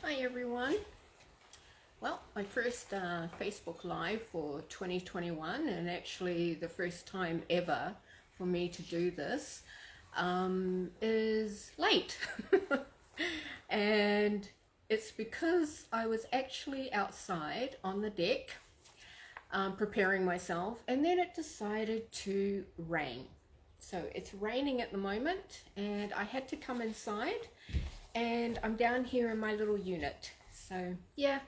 Hi everyone. Well, my first Facebook Live for 2021, and actually the first time ever for me to do this, is late. And it's because I was actually outside on the deck preparing myself, and then it decided to rain. So it's raining at the moment, and I had to come inside, and I'm down here in my little unit. So yeah,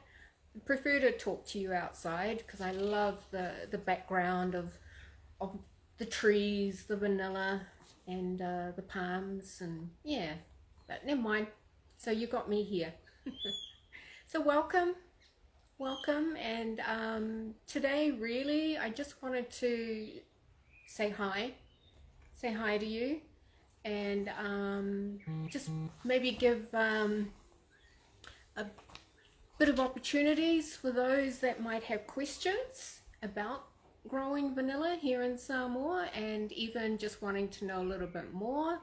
I prefer to talk to you outside because I love the background of the trees, the vanilla, and the palms, and yeah, but never mind. So you got me here. So welcome, and today really I just wanted to say hi to you, and just maybe give a bit of opportunities for those that might have questions about growing vanilla here in Samoa, and even just wanting to know a little bit more,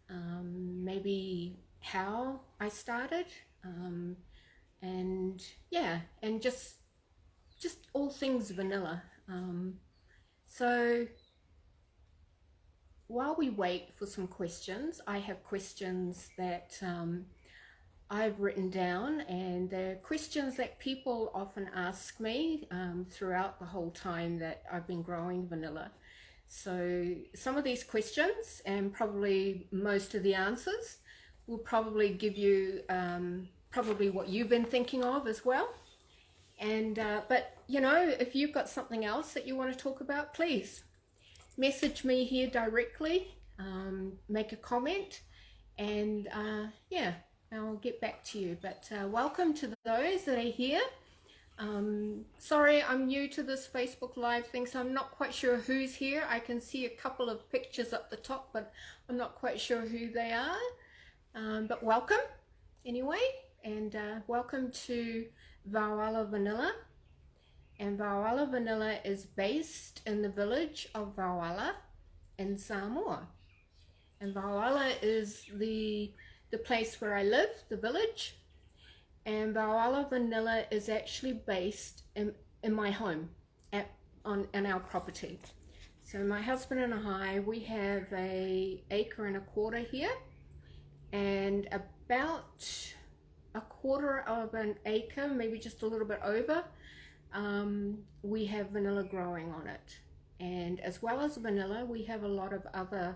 maybe how I started, and yeah, and just all things vanilla. So while we wait for some questions, I have questions that I've written down, and they're questions that people often ask me throughout the whole time that I've been growing vanilla. So some of these questions, and probably most of the answers, will probably give you probably what you've been thinking of as well. And but you know, if you've got something else that you want to talk about, please message me here directly, make a comment, and yeah, I'll get back to you. But welcome to those that are here. Sorry, I'm new to this Facebook Live thing, so I'm not quite sure who's here. I can see a couple of pictures up the top, but I'm not quite sure who they are. But welcome anyway, and welcome to Vaoala Vanilla. And Vaoala Vanilla is based in the village of Vaoala in Samoa. And Vaoala is the place where I live, the village. And Vaoala Vanilla is actually based in my home on our property. So my husband and I, we have an acre and a quarter here, and about a quarter of an acre, maybe just a little bit over, we have vanilla growing on it. And as well as vanilla, we have a lot of other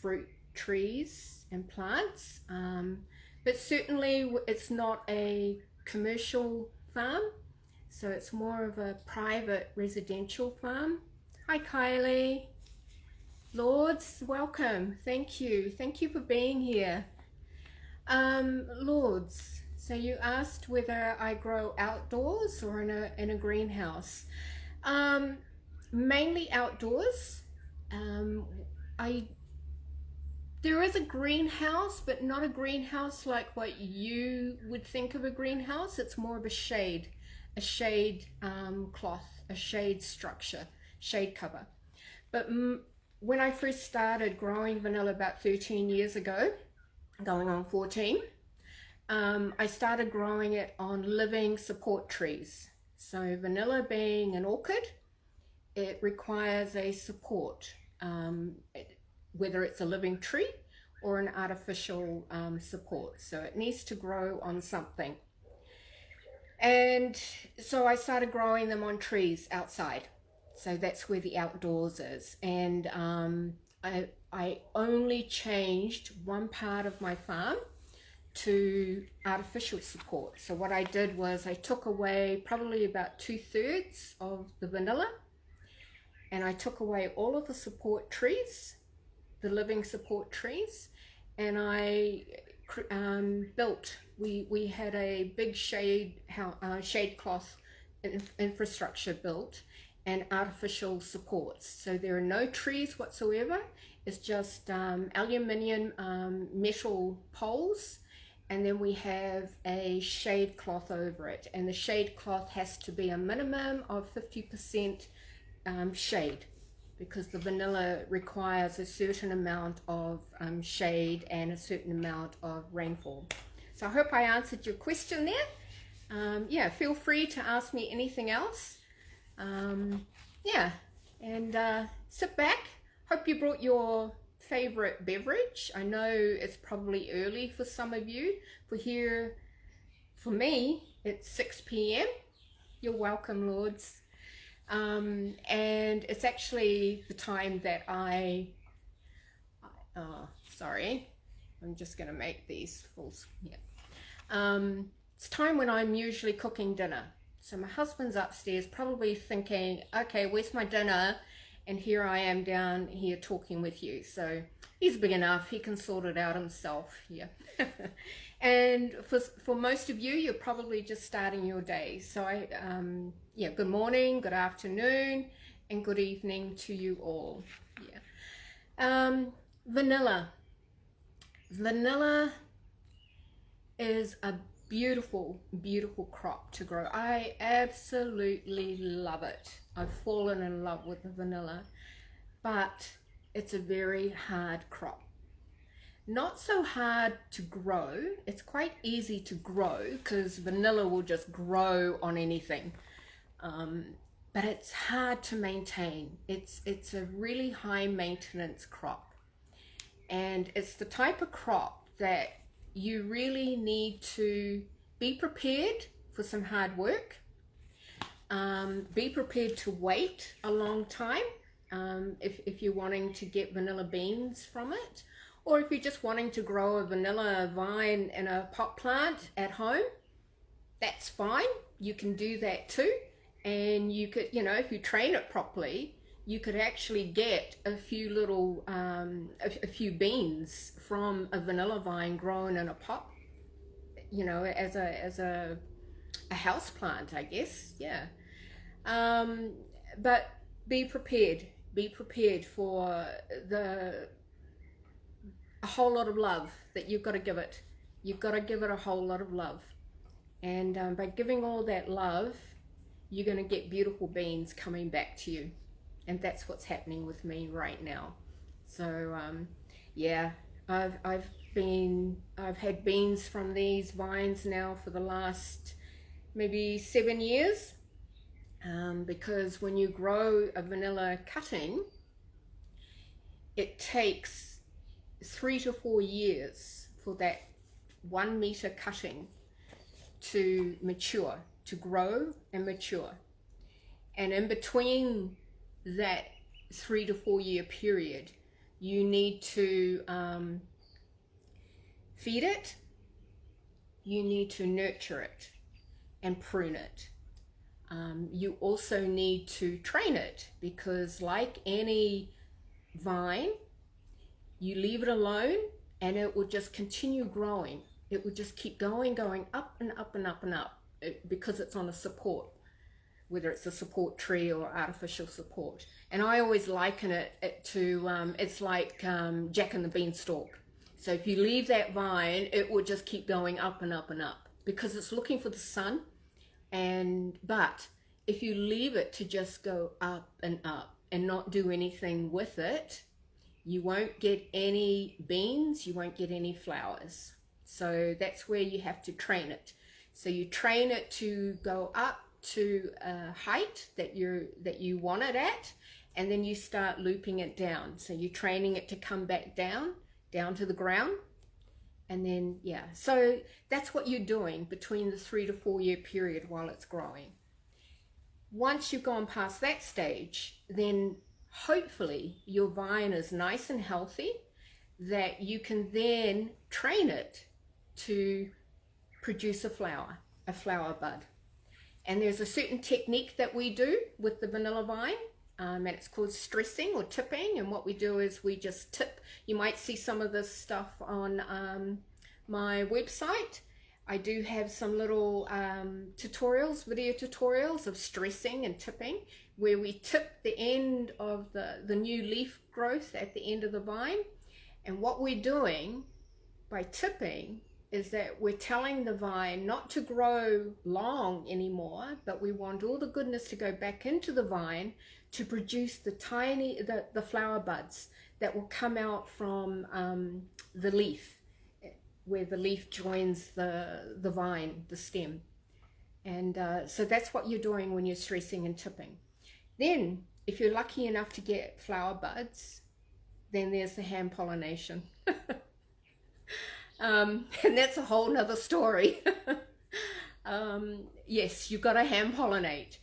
fruit trees and plants, but certainly it's not a commercial farm, so it's more of a private residential farm. Hi Kylie. Lourdes, welcome. Thank you for being here. Lourdes, so you asked whether I grow outdoors or in a greenhouse. Mainly outdoors. There is a greenhouse, but not a greenhouse like what you would think of a greenhouse. It's more of a shade cloth, a shade structure, shade cover. But when I first started growing vanilla about 13 years ago, going on 14, I started growing it on living support trees. So vanilla being an orchid, it requires a support, whether it's a living tree or an artificial support. So it needs to grow on something. And so I started growing them on trees outside. So that's where the outdoors is. And I only changed one part of my farm to artificial support. So what I did was I took away probably about 2/3 of the vanilla, and I took away all of the support trees, the living support trees, and I built, we had a big shade cloth infrastructure built, and artificial supports. So there are no trees whatsoever. It's just aluminium metal poles, and then we have a shade cloth over it, and the shade cloth has to be a minimum of 50% shade, because the vanilla requires a certain amount of shade and a certain amount of rainfall. So I hope I answered your question there. Yeah, feel free to ask me anything else. Yeah, and sit back. Hope you brought your favorite beverage. I know it's probably early for some of you. For me, it's 6 p.m. You're welcome, Lords. And it's actually the time that sorry, I'm just going to make these full. Yeah. It's time when I'm usually cooking dinner. So my husband's upstairs probably thinking, okay, where's my dinner? And here I am down here talking with you. So he's big enough, he can sort it out himself. Yeah. And for most of you, you're probably just starting your day. So yeah, good morning, good afternoon, and good evening to you all. Yeah. Vanilla. Vanilla is a beautiful, beautiful crop to grow. I absolutely love it. I've fallen in love with the vanilla, but it's a very hard crop. Not so hard to grow. It's quite easy to grow because vanilla will just grow on anything. But it's hard to maintain. It's a really high maintenance crop. And it's the type of crop that you really need to be prepared for some hard work. Be prepared to wait a long time if you're wanting to get vanilla beans from it. Or if you're just wanting to grow a vanilla vine in a pot plant at home, that's fine. You can do that too. And you could, you know, if you train it properly, you could actually get a few little, a few beans from a vanilla vine grown in a pot, you know, as a house plant, I guess. Yeah. But be prepared for a whole lot of love that you've got to give it. You've got to give it a whole lot of love. And by giving all that love, you're going to get beautiful beans coming back to you. And that's what's happening with me right now. So yeah, I've had beans from these vines now for the last maybe 7 years. Because when you grow a vanilla cutting, it takes 3 to 4 years for that 1 meter cutting to mature, to grow and mature. And in between that 3 to 4 year period, you need to feed it, you need to nurture it and prune it. You also need to train it, because like any vine, you leave it alone and it will just continue growing. It will just keep going up and up and up and up, because it's on a support, whether it's a support tree or artificial support. And I always liken it to, it's like Jack and the Beanstalk. So if you leave that vine, it will just keep going up and up and up, because it's looking for the sun. But if you leave it to just go up and not do anything with it, you won't get any beans, you won't get any flowers. So that's where you have to train it. So you train it to go up to a height that you want it at, and then you start looping it down. So you're training it to come back down to the ground. And then, yeah, so that's what you're doing between the 3 to 4 year period while it's growing. Once you've gone past that stage, then hopefully your vine is nice and healthy, that you can then train it to produce a flower bud. And there's a certain technique that we do with the vanilla vine, and it's called stressing or tipping. And what we do is we just tip. You might see some of this stuff on my website. I do have some little video tutorials of stressing and tipping, where we tip the end of the new leaf growth at the end of the vine. And what we're doing by tipping is that we're telling the vine not to grow long anymore, but we want all the goodness to go back into the vine to produce the flower buds that will come out from the leaf. where the leaf joins the vine, the stem. And so that's what you're doing when you're stressing and tipping. Then, if you're lucky enough to get flower buds, then there's the hand pollination. And that's a whole nother story. Yes, you've got to hand pollinate.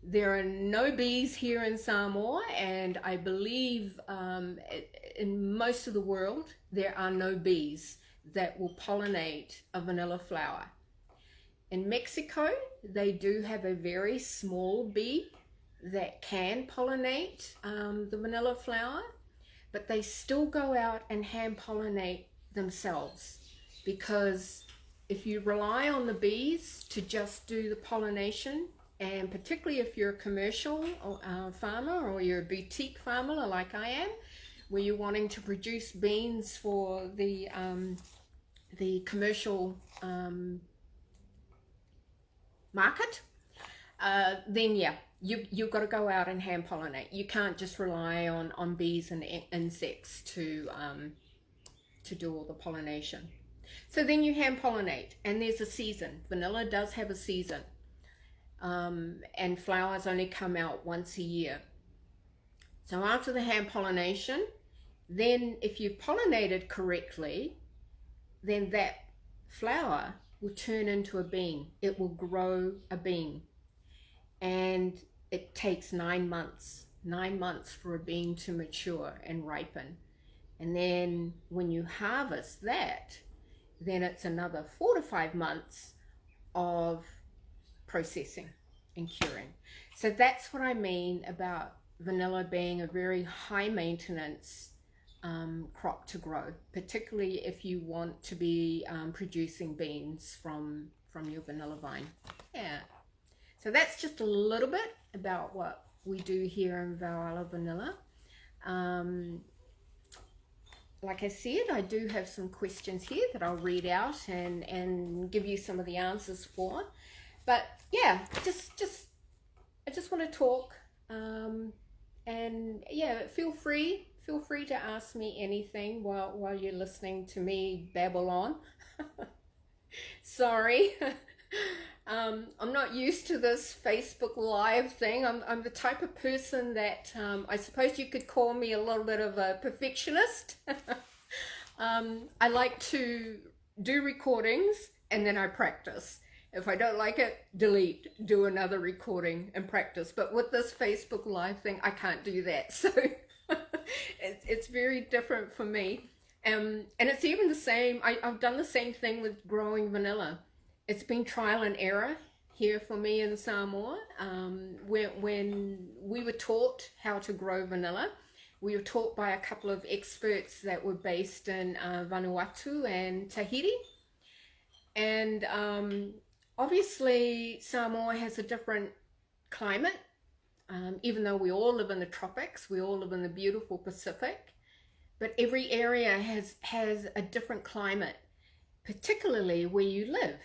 There are no bees here in Samoa, and I believe in most of the world there are no bees that will pollinate a vanilla flower. In Mexico, they do have a very small bee that can pollinate the vanilla flower, but they still go out and hand pollinate themselves, because if you rely on the bees to just do the pollination, and particularly if you're a commercial farmer, or you're a boutique farmer like I am, where you're wanting to produce beans for the commercial market, then yeah, you've got to go out and hand pollinate. You can't just rely on bees and insects to do all the pollination. So then you hand pollinate, and there's a season. Vanilla does have a season, and flowers only come out once a year. So after the hand pollination, then if you've pollinated correctly, then that flower will turn into a bean. It will grow a bean, and it takes 9 months for a bean to mature and ripen. And then when you harvest that, then it's another 4 to 5 months of processing and curing. So that's what I mean about vanilla being a very high maintenance crop to grow, particularly if you want to be producing beans from your vanilla vine. Yeah. So that's just a little bit about what we do here in Vaoala Vanilla. Like I said, I do have some questions here that I'll read out and give you some of the answers for. But yeah, I just want to talk, and yeah, feel free to ask me anything while you're listening to me babble on. Sorry. I'm not used to this Facebook Live thing. I'm the type of person that I suppose you could call me a little bit of a perfectionist. I like to do recordings and then I practice. If I don't like it, delete, do another recording and practice. But with this Facebook Live thing, I can't do that. So it's very different for me. And it's even the same. I've done the same thing with growing vanilla. It's been trial and error here for me in Samoa. When we were taught how to grow vanilla, we were taught by a couple of experts that were based in Vanuatu and Tahiti. And obviously Samoa has a different climate. Even though we all live in the tropics, we all live in the beautiful Pacific, but every area has a different climate, particularly where you live.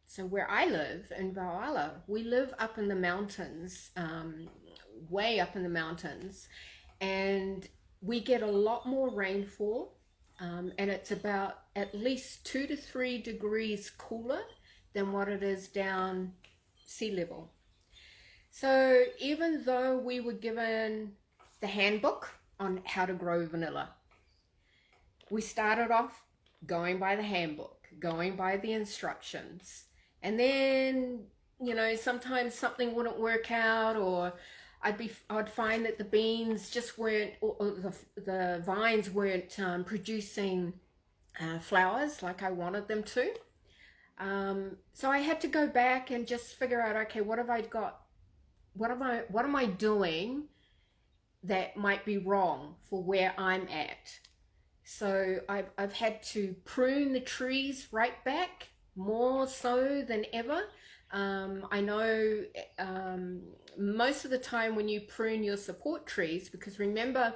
So where I live in Vaoala, we live up in the mountains, way up in the mountains, and we get a lot more rainfall, and it's about at least 2 to 3 degrees cooler than what it is down sea level. So even though we were given the handbook on how to grow vanilla, we started off going by the handbook, going by the instructions. And then, you know, sometimes something wouldn't work out, or I'd find that the beans just weren't, or the vines weren't producing flowers like I wanted them to. So I had to go back and just figure out, okay, what have I got? What am I doing that might be wrong for where I'm at? So I've had to prune the trees right back, more so than ever. I know most of the time when you prune your support trees, because remember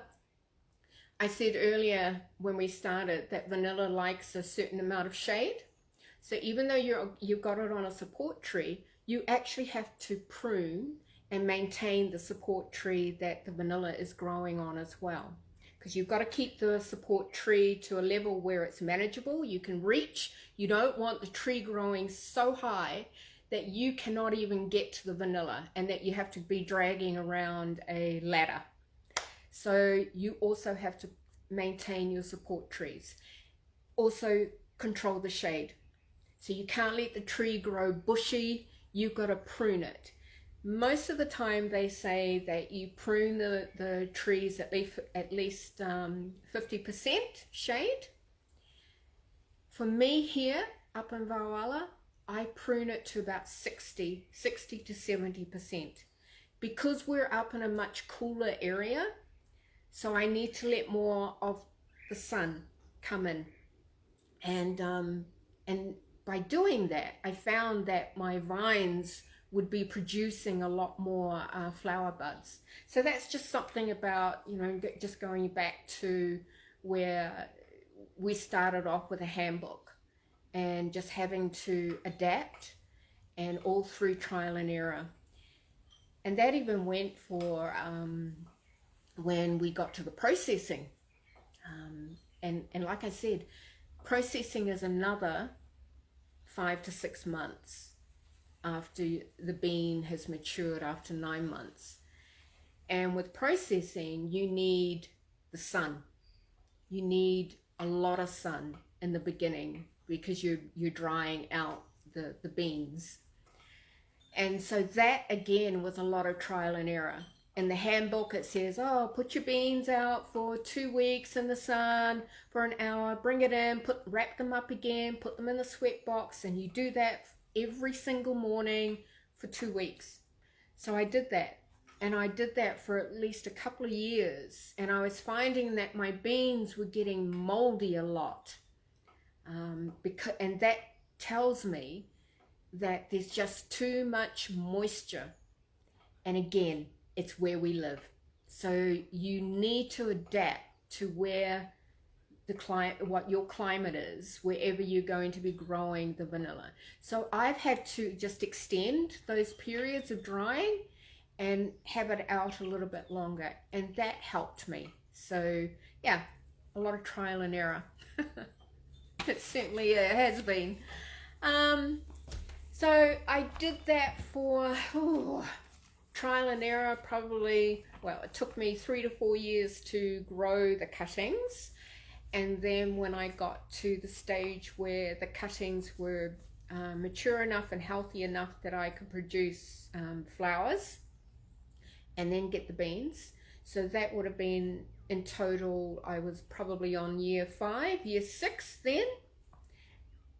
I said earlier when we started that vanilla likes a certain amount of shade. So even though you've got it on a support tree, you actually have to prune and maintain the support tree that the vanilla is growing on as well. because you've got to keep the support tree to a level where it's manageable, you can reach. You don't want the tree growing so high that you cannot even get to the vanilla and that you have to be dragging around a ladder. So you also have to maintain your support trees. Also control the shade. So you can't let the tree grow bushy, you've got to prune it. Most of the time they say that you prune the trees at least 50% shade. For me here up in Vaoala, I prune it to about 60 to 70%, because we're up in a much cooler area. So I need to let more of the sun come in, and by doing that, I found that my vines would be producing a lot more flower buds. So that's just something about, you know, just going back to where we started off with a handbook and just having to adapt, and all through trial and error. And that even went for when we got to the processing. And like I said, processing is another 5 to 6 months after the bean has matured, after 9 months. And with processing, you need the sun. You need a lot of sun in the beginning, because you're drying out the beans. And so that again was a lot of trial and error. In the handbook it says, oh, put your beans out for 2 weeks in the sun for an hour, bring it in, wrap them up again, put them in the sweat box, and you do that every single morning for 2 weeks. So I did that, and I did that for at least a couple of years, and I was finding that my beans were getting moldy a lot, and that tells me that there's just too much moisture. And again, it's where we live. So you need to adapt to where the climate, what your climate is, wherever you're going to be growing the vanilla. So I've had to just extend those periods of drying and have it out a little bit longer, and that helped me. So yeah, a lot of trial and error. It certainly has been. So I did that for trial and error, probably, well, it took me 3 to 4 years to grow the cuttings. And then when I got to the stage where the cuttings were mature enough and healthy enough that I could produce flowers and then get the beans. So that would have been, in total, I was probably on year 5, year 6 then.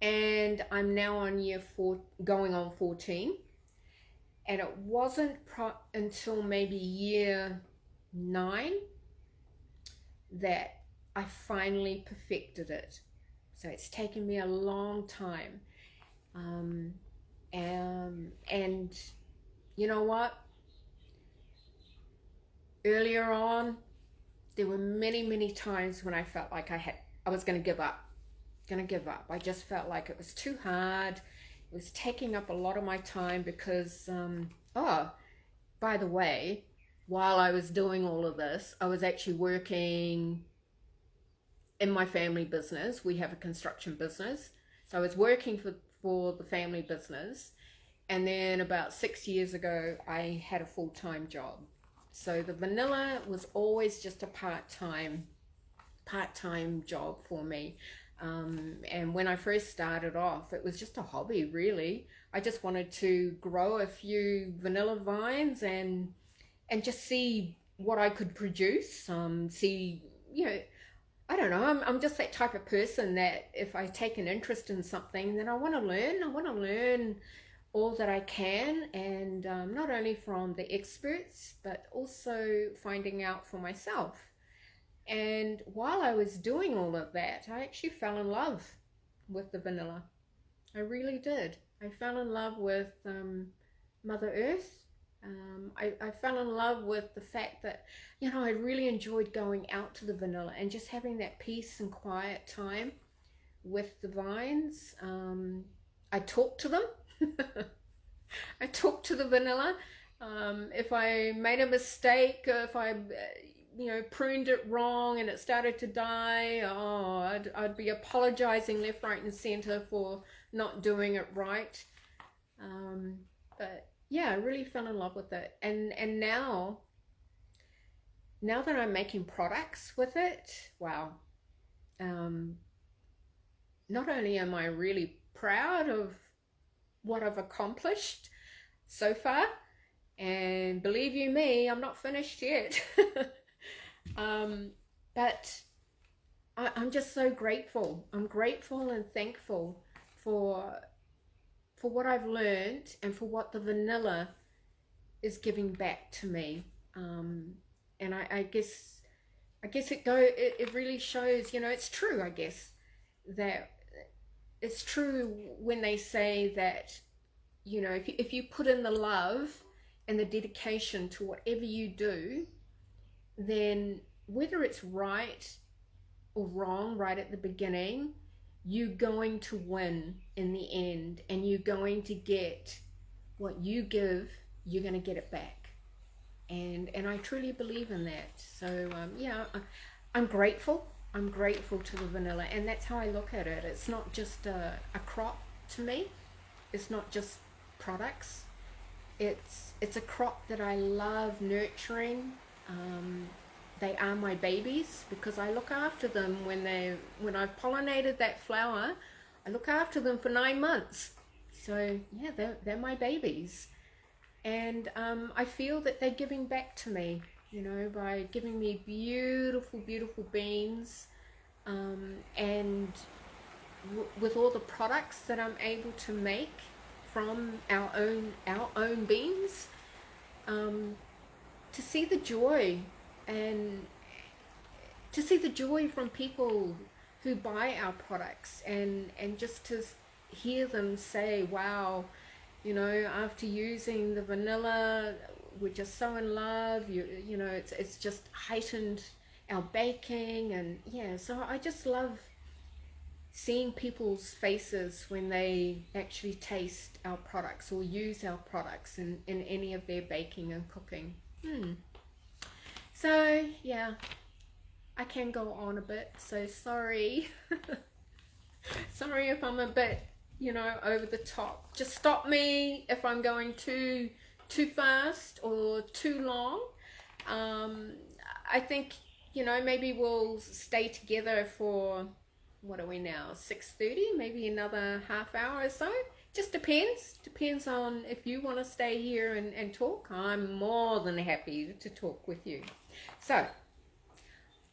And I'm now on year 4, going on 14. And it wasn't until maybe year 9 that I finally perfected it. So it's taken me a long time. And you know what? Earlier on, there were many times when I felt like I was going to give up. I just felt like it was too hard. It was taking up a lot of my time because, oh, by the way, while I was doing all of this, I was actually working in my family business. We have a construction business. So I was working for the family business. And then about 6 years ago, I had a full-time job. So the vanilla was always just a part-time job for me. And when I first started off, it was just a hobby, really. I just wanted to grow a few vanilla vines and just see what I could produce. See, you know, I don't know. I'm just that type of person that if I take an interest in something, then I want to learn. I want to learn all that I can, and not only from the experts, but also finding out for myself. And while I was doing all of that, I actually fell in love with the vanilla. I really did. I fell in love with Mother Earth. I fell in love with the fact that, you know, I really enjoyed going out to the vanilla and just having that peace and quiet time with the vines. I talked to them. I talked to the vanilla. If I made a mistake, if I pruned it wrong and it started to die, oh, I'd be apologizing left, right, and center for not doing it right. But yeah, I really fell in love with it, and now that I'm making products with it, wow. Not only am I really proud of what I've accomplished so far, and believe you me, I'm not finished yet. But I'm just so grateful. I'm grateful and thankful for what I've learned and for what the vanilla is giving back to me. And I guess it really shows, it's true, I guess, that it's true when they say that, if you put in the love and the dedication to whatever you do, then whether it's right or wrong right at the beginning, you're going to win in the end, and you're going to get what you give, you're going to get it back. And I truly believe in that. So yeah, I'm grateful. I'm grateful to the vanilla, and that's how I look at it. It's not just a crop to me. It's not just products. It's a crop that I love nurturing. They are my babies because I look after them when I've pollinated that flower. I look after them for 9 months. So yeah, they're my babies, and I feel that they're giving back to me, by giving me beautiful, beautiful beans, and with all the products that I'm able to make from our own beans, to see the joy, and to see the joy from people who buy our products, and just to hear them say, wow, after using the vanilla, we're just so in love, it's just heightened our baking. And yeah, so I just love seeing people's faces when they actually taste our products or use our products in any of their baking and cooking. So yeah, I can go on a bit, so sorry. Sorry if I'm a bit, over the top. Just stop me if I'm going too fast or too long. I think, maybe we'll stay together for, what are we now, 6:30, maybe another half hour or so. Just depends on if you want to stay here and talk. I'm more than happy to talk with you. So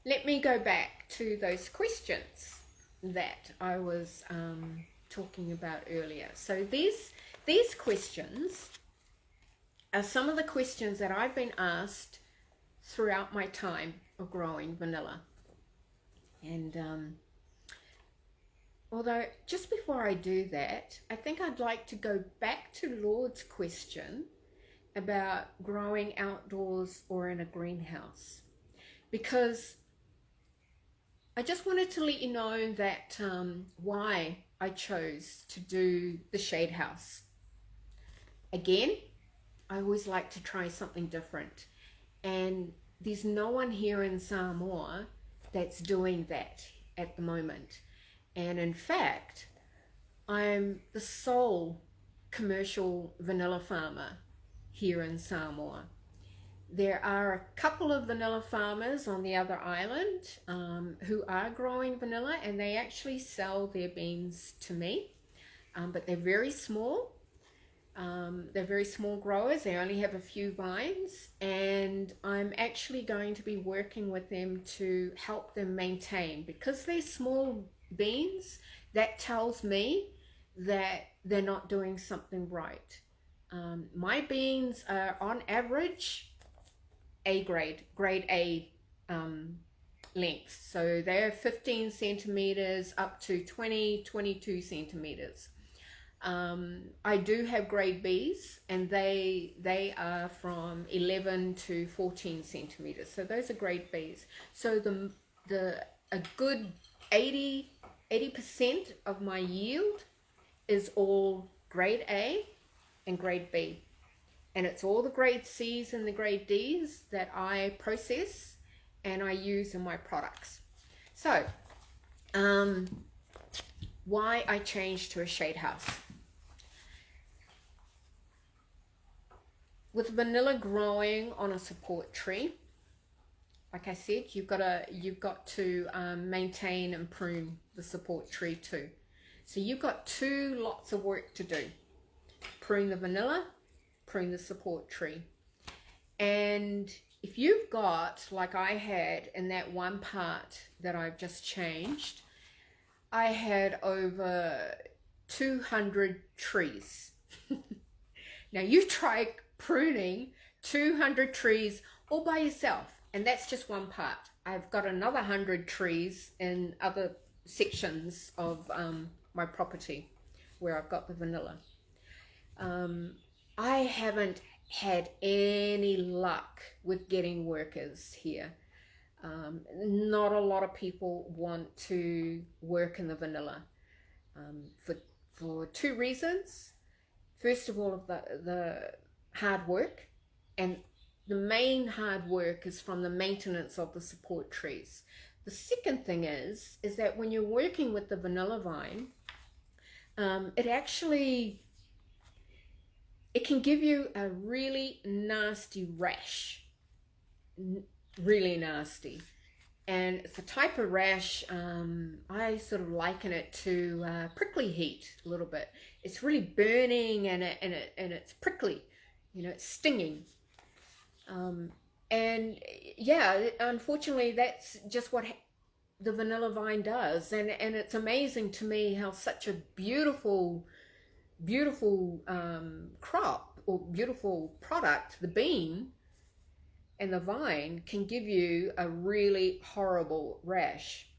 let me go back to those questions that I was talking about earlier. So these questions are some of the questions that I've been asked throughout my time of growing vanilla. And although just before I do that, I think I'd like to go back to Lord's question about growing outdoors or in a greenhouse, because I just wanted to let you know that why I chose to do the shade house. Again, I always like to try something different, and there's no one here in Samoa that's doing that at the moment. And in fact, I'm the sole commercial vanilla farmer here in Samoa. There are a couple of vanilla farmers on the other island who are growing vanilla, and they actually sell their beans to me, but they're very small. They're very small growers. They only have a few vines, and I'm actually going to be working with them to help them maintain, because they're small beans. That tells me that they're not doing something right. My beans are on average grade A length, so they're 15 centimeters up to 22 centimeters. I do have grade Bs, and they are from 11 to 14 centimeters, so those are grade Bs. So a good 80% of my yield is all grade A and grade B, and it's all the grade Cs and the grade Ds that I process and I use in my products. So why I changed to a shade house. With vanilla growing on a support tree, like I said, you've got to maintain and prune the support tree too. So you've got two lots of work to do. Prune the vanilla, prune the support tree. And if you've got, like I had in that one part that I've just changed, I had over 200 trees. Now you try pruning 200 trees all by yourself, and that's just one part. I've got another 100 trees in other sections of my property where I've got the vanilla. I haven't had any luck with getting workers here. Not a lot of people want to work in the vanilla for two reasons. First of all, the hard work, and the main hard work is from the maintenance of the support trees. The second thing is that when you're working with the vanilla vine, it can give you a really nasty rash, really nasty. And it's a type of rash, I sort of liken it to prickly heat a little bit. It's really burning and it's prickly, you know, it's stinging. And yeah, unfortunately, that's just what the vanilla vine does. And it's amazing to me how such a beautiful crop or beautiful product, the bean and the vine, can give you a really horrible rash.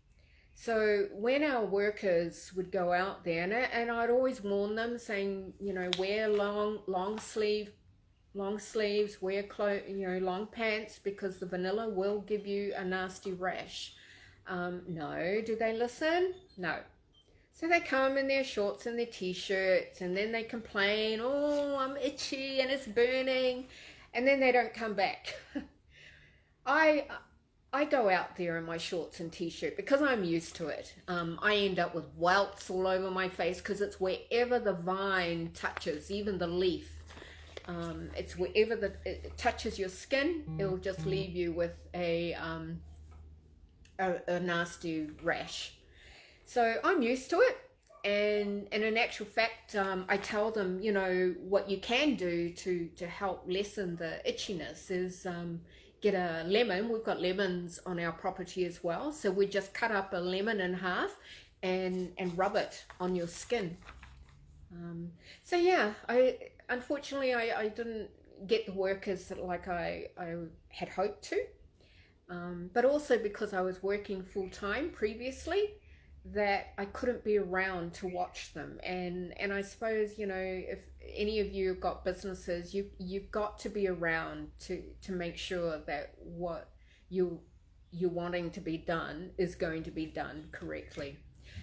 So when our workers would go out there, and I'd always warn them, saying, you know, wear long sleeves, wear long pants, because the vanilla will give you a nasty rash. No, do they listen? No. So they come in their shorts and their t-shirts, and then they complain, oh, I'm itchy and it's burning, and then they don't come back. I go out there in my shorts and t-shirt because I'm used to it. I end up with welts all over my face because it's wherever the vine touches, even the leaf. It's wherever it touches your skin, it'll just leave you with a nasty rash. So I'm used to it, and in actual fact, I tell them, you know, what you can do to help lessen the itchiness is get a lemon. We've got lemons on our property as well, so we just cut up a lemon in half and rub it on your skin. So yeah, unfortunately I didn't get the workers like I had hoped to, but also because I was working full-time previously, that I couldn't be around to watch them. And I suppose, you know, if any of you have got businesses, you've got to be around to make sure that what you're wanting to be done is going to be done correctly.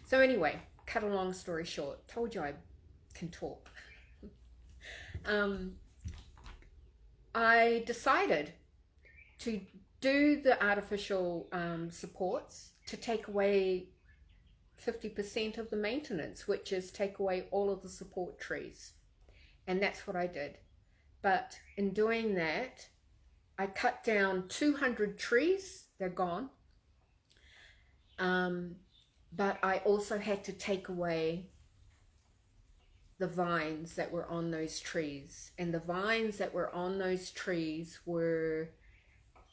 So anyway, cut a long story short, told you I can talk. I decided to do the artificial supports to take away 50% of the maintenance, which is take away all of the support trees. And that's what I did. But in doing that, I cut down 200 trees. They're gone. But I also had to take away the vines that were on those trees. And the vines that were on those trees were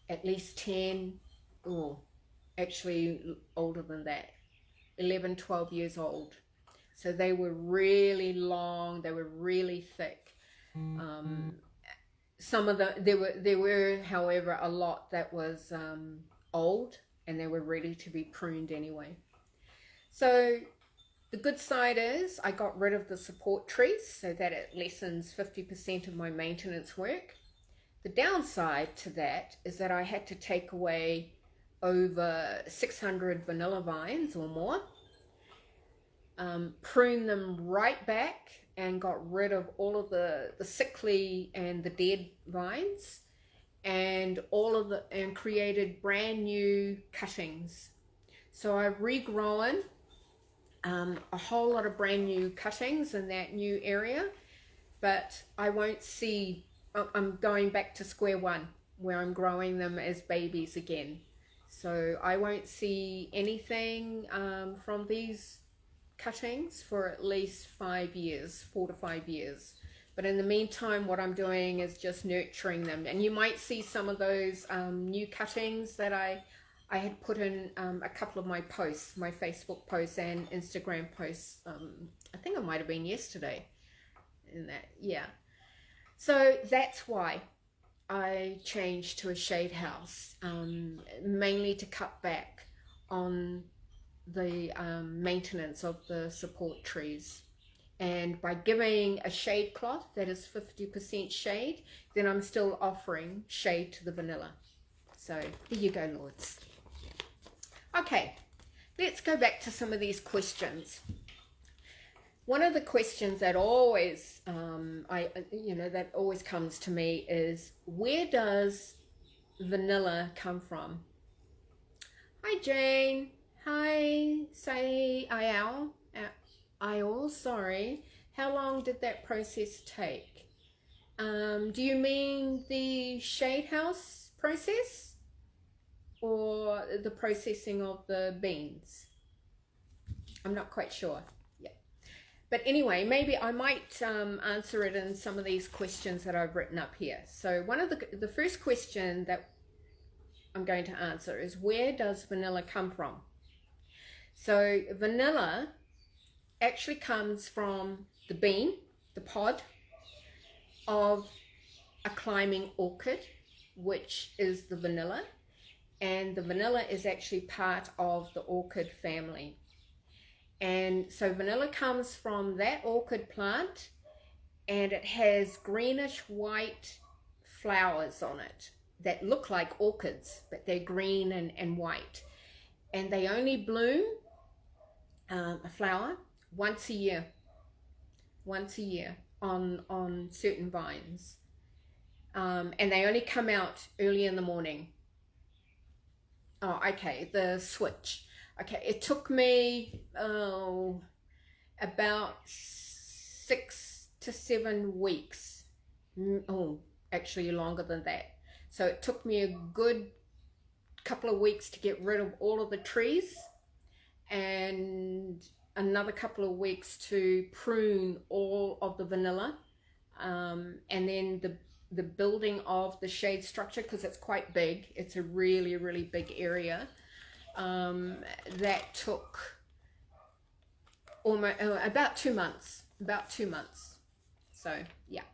at least 10, or actually older than that, 11, 12 years old. So they were really long, they were really thick. Some of them, there were, however, a lot that was old, and they were ready to be pruned anyway. So the good side is I got rid of the support trees so that it lessens 50% of my maintenance work. The downside to that is that I had to take away over 600 vanilla vines or more, prune them right back, and got rid of all of the sickly and the dead vines, and created brand new cuttings. So I've regrown a whole lot of brand new cuttings in that new area, but I won't see, I'm going back to square one where I'm growing them as babies again. So I won't see anything from these cuttings for at least 5 years, 4 to 5 years. But in the meantime, what I'm doing is just nurturing them. And you might see some of those new cuttings that I had put in a couple of my posts, my Facebook posts and Instagram posts. I think it might have been yesterday. In that, yeah. So that's why I changed to a shade house, mainly to cut back on the maintenance of the support trees. And by giving a shade cloth that is 50% shade, then I'm still offering shade to the vanilla. So there you go, Lords. Okay, let's go back to some of these questions. One of the questions that always, that always comes to me is, where does vanilla come from? Hi, Jane. Hi, say Iol, sorry. How long did that process take? Do you mean the shade house process or the processing of the beans? I'm not quite sure. Yeah. But anyway, maybe I might answer it in some of these questions that I've written up here. So one of the first question that I'm going to answer is, where does vanilla come from? So vanilla actually comes from the bean, the pod of a climbing orchid, which is the vanilla, and the vanilla is actually part of the orchid family. And so vanilla comes from that orchid plant, and it has greenish white flowers on it that look like orchids, but they're green and white, and they only bloom a flower once a year on certain vines, and they only come out early in the morning. Oh, okay, the switch. Okay, it took me about 6 to 7 weeks. Oh, actually longer than that. So it took me a good couple of weeks to get rid of all of the trees, and another couple of weeks to prune all of the vanilla, and then the building of the shade structure, because it's quite big. It's a really, really big area. That took almost about 2 months. So yeah,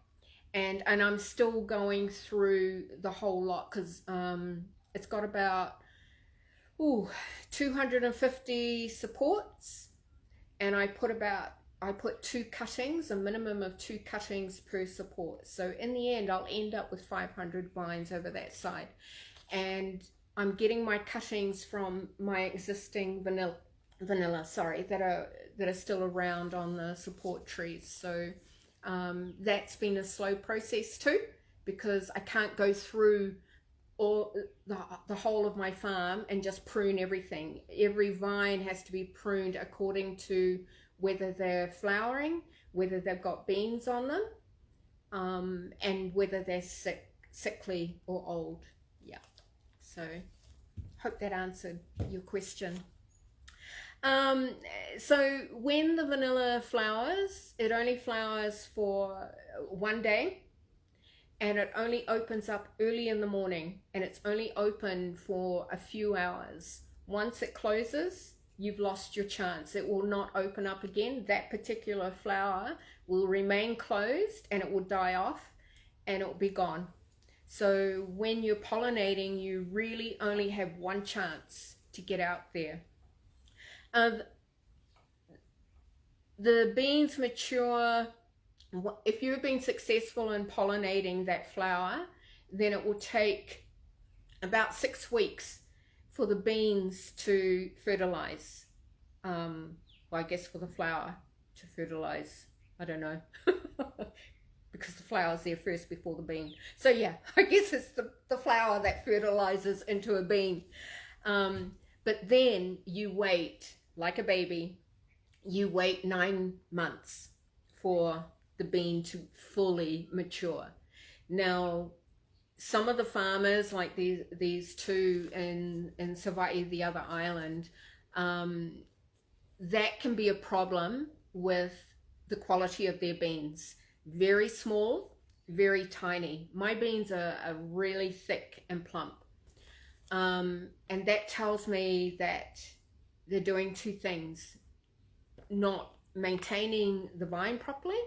and I'm still going through the whole lot, because it's got about 250 supports, and I put 2 cuttings, a minimum of 2 cuttings per support. So in the end, I'll end up with 500 vines over that side. And I'm getting my cuttings from my existing vanilla, that are still around on the support trees. So that's been a slow process too, because I can't go through all the whole of my farm and just prune everything. Every vine has to be pruned according to whether they're flowering, whether they've got beans on them, and whether they're sickly or old. Yeah. So hope that answered your question. So when the vanilla flowers, it only flowers for 1 day, and it only opens up early in the morning, and it's only open for a few hours. Once it closes, you've lost your chance. It will not open up again. That particular flower will remain closed, and it will die off, and it will be gone. So when you're pollinating, you really only have one chance to get out there. The beans mature. If you've been successful in pollinating that flower, then it will take about 6 weeks for the beans to fertilize. Well, I guess for the flower to fertilize. I don't know. because the flower's there first before the bean. So yeah, I guess it's the flower that fertilizes into a bean. But then you wait, like a baby, you wait 9 months for the bean to fully mature. Now, some of the farmers, like these two in Savaii, the other island, that can be a problem with the quality of their beans. Very small, very tiny. My beans are really thick and plump. And that tells me that they're doing two things: not maintaining the vine properly,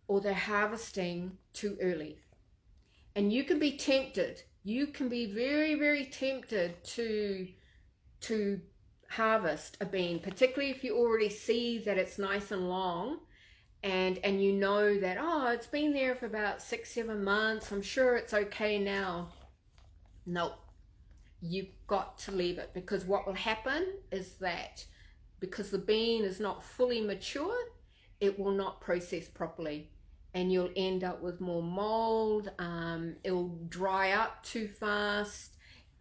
or they're harvesting too early. And you can be tempted, you can be very, very tempted to harvest a bean, particularly if you already see that it's nice and long, and you know that, oh, it's been there for about 6-7 months, I'm sure it's okay now. Nope, you've got to leave it, because what will happen is that because the bean is not fully mature, it will not process properly, and you'll end up with more mold. It'll dry up too fast,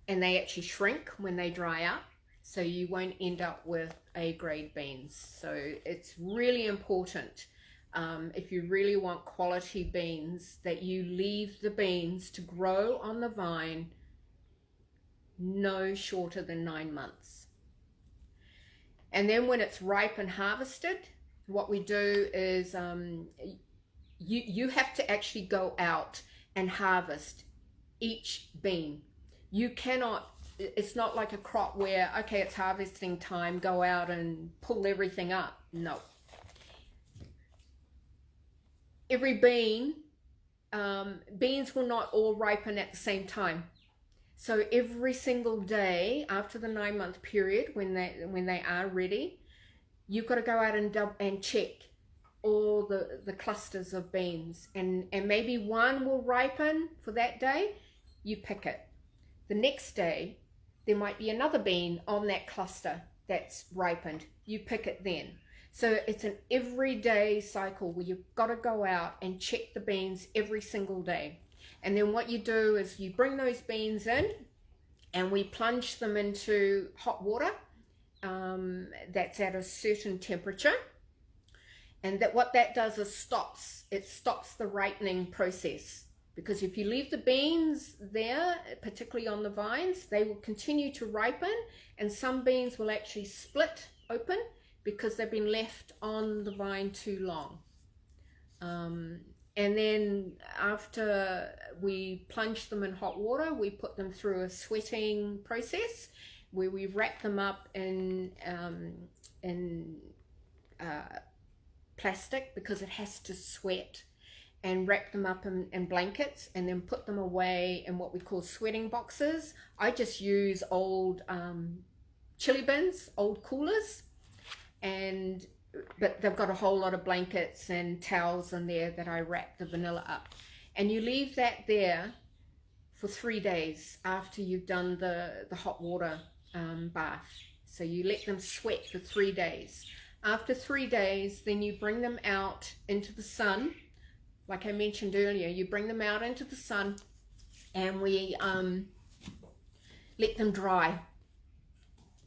and they actually shrink when they dry up, so you won't end up with A grade beans. So it's really important, if you really want quality beans, that you leave the beans to grow on the vine no shorter than 9 months. And then when it's ripe and harvested, what we do is you have to actually go out and harvest each bean. You cannot, it's not like a crop where, okay, it's harvesting time, go out and pull everything up. No. Every bean, beans will not all ripen at the same time. So every single day after the 9-month period, when they are ready, you've got to go out and check all the clusters of beans, and maybe one will ripen for that day. You pick it. The next day there might be another bean on that cluster that's ripened. You pick it then. So it's an everyday cycle where you've got to go out and check the beans every single day. And then what you do is you bring those beans in, and we plunge them into hot water that's at a certain temperature. And what that does is stops the ripening process. Because if you leave the beans there, particularly on the vines, they will continue to ripen, and some beans will actually split open because they've been left on the vine too long. And then after we plunge them in hot water, we put them through a sweating process where we wrap them up in plastic, because it has to sweat, and wrap them up in blankets, and then put them away in what we call sweating boxes. I just use old chili bins, old coolers, but they've got a whole lot of blankets and towels in there that I wrap the vanilla up. And you leave that there for 3 days after you've done the hot water bath. So you let them sweat for 3 days. After 3 days, then you bring them out into the sun. Like I mentioned earlier, you bring them out into the sun, and we let them dry.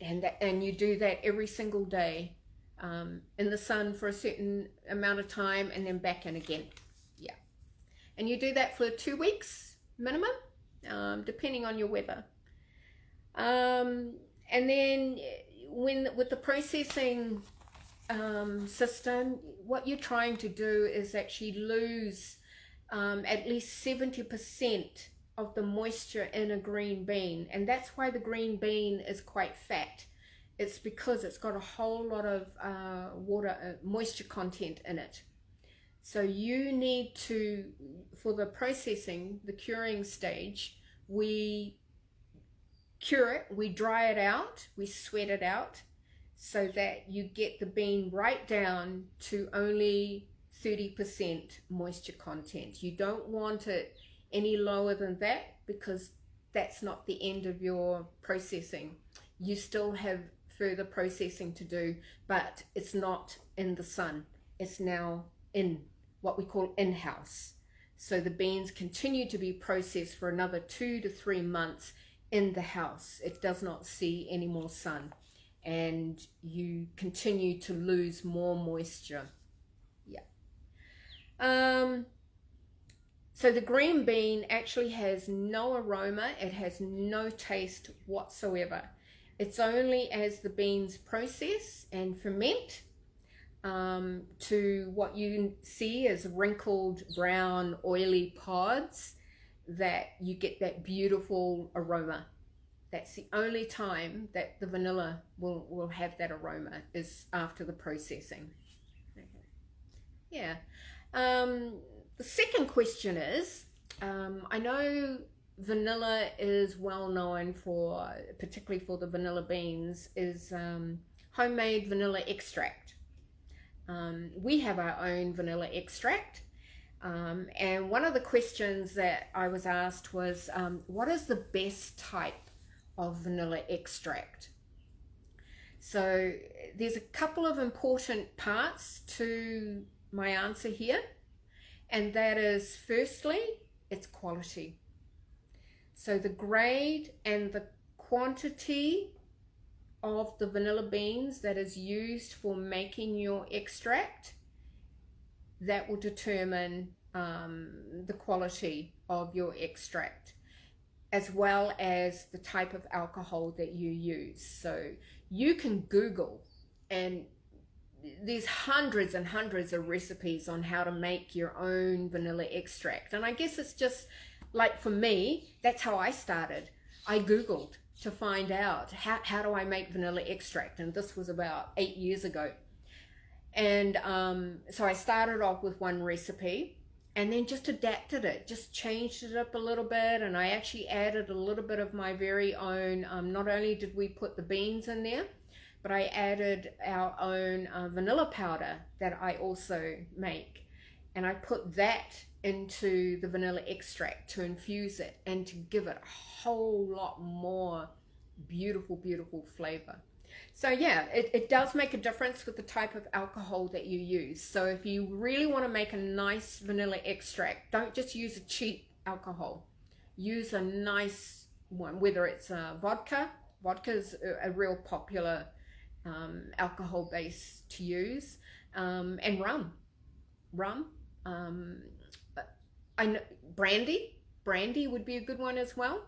And you do that every single day. In the sun for a certain amount of time, and then back in again. Yeah. And you do that for 2 weeks minimum, depending on your weather. And then with the processing system, what you're trying to do is actually lose at least 70% of the moisture in a green bean. And that's why the green bean is quite fat. It's because it's got a whole lot of moisture content in it. So you need to, for the processing, the curing stage, we cure it, we dry it out, we sweat it out, so that you get the bean right down to only 30% moisture content. You don't want it any lower than that, because that's not the end of your processing. You still have further processing to do, but it's not in the sun. It's now in what we call in-house. So the beans continue to be processed for another 2 to 3 months in the house. It does not see any more sun, and you continue to lose more moisture. Yeah. So the green bean actually has no aroma. It has no taste whatsoever. It's only as the beans process and ferment to what you see as wrinkled, brown, oily pods that you get that beautiful aroma. That's the only time that the vanilla will have that aroma, is after the processing. Okay. Yeah. The second question is, I know vanilla is well known for, particularly for the vanilla beans, is homemade vanilla extract. We have our own vanilla extract. And one of the questions that I was asked was, what is the best type of vanilla extract? So there's a couple of important parts to my answer here, and that is, firstly, it's quality. So the grade and the quantity of the vanilla beans that is used for making your extract, that will determine the quality of your extract, as well as the type of alcohol that you use. So you can Google, and there's hundreds and hundreds of recipes on how to make your own vanilla extract. And I guess it's just like, for me, that's how I started. I Googled to find out how do I make vanilla extract, and this was about 8 years ago. And so I started off with one recipe and then just adapted it, just changed it up a little bit, and I actually added a little bit of my very own, not only did we put the beans in there, but I added our own vanilla powder that I also make, and I put that into the vanilla extract to infuse it and to give it a whole lot more beautiful, beautiful flavor. So yeah, it does make a difference with the type of alcohol that you use. So if you really want to make a nice vanilla extract, don't just use a cheap alcohol. Use a nice one, whether it's vodka. Vodka is a real popular alcohol base to use, and rum. I know brandy would be a good one as well,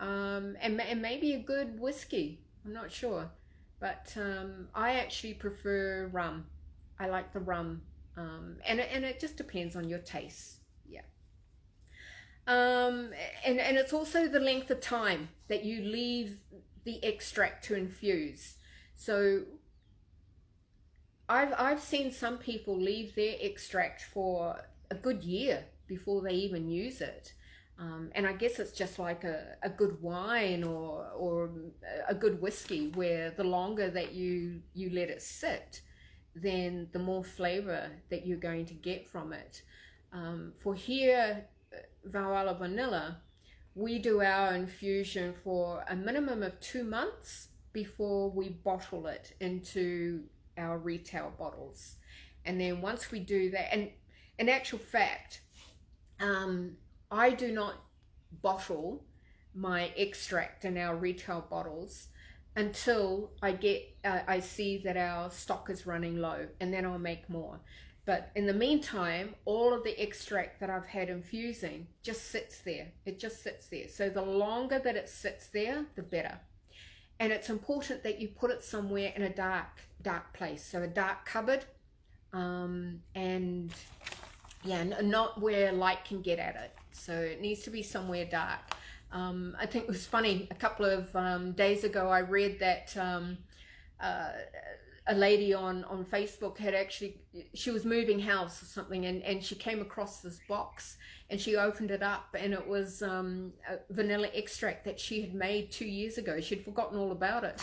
and maybe a good whiskey. I'm not sure, but I actually prefer rum. I like the rum, and it just depends on your taste. Yeah. And it's also the length of time that you leave the extract to infuse. So I've seen some people leave their extract for a good year before they even use it. And I guess it's just like a good wine or a good whiskey, where the longer that you let it sit, then the more flavor that you're going to get from it. For here, Vaoala Vanilla, we do our infusion for a minimum of 2 months before we bottle it into our retail bottles. And then once we do that, and in actual fact, I do not bottle my extract in our retail bottles until I see that our stock is running low, and then I'll make more. But in the meantime, all of the extract that I've had infusing just sits there. It just sits there. So the longer that it sits there, the better. And it's important that you put it somewhere in a dark place. So a dark cupboard, and yeah, not where light can get at it. So it needs to be somewhere dark. I think it was funny, a couple of days ago, I read that a lady on Facebook had actually, she was moving house or something, and she came across this box, and she opened it up, and it was a vanilla extract that she had made 2 years ago. She'd forgotten all about it.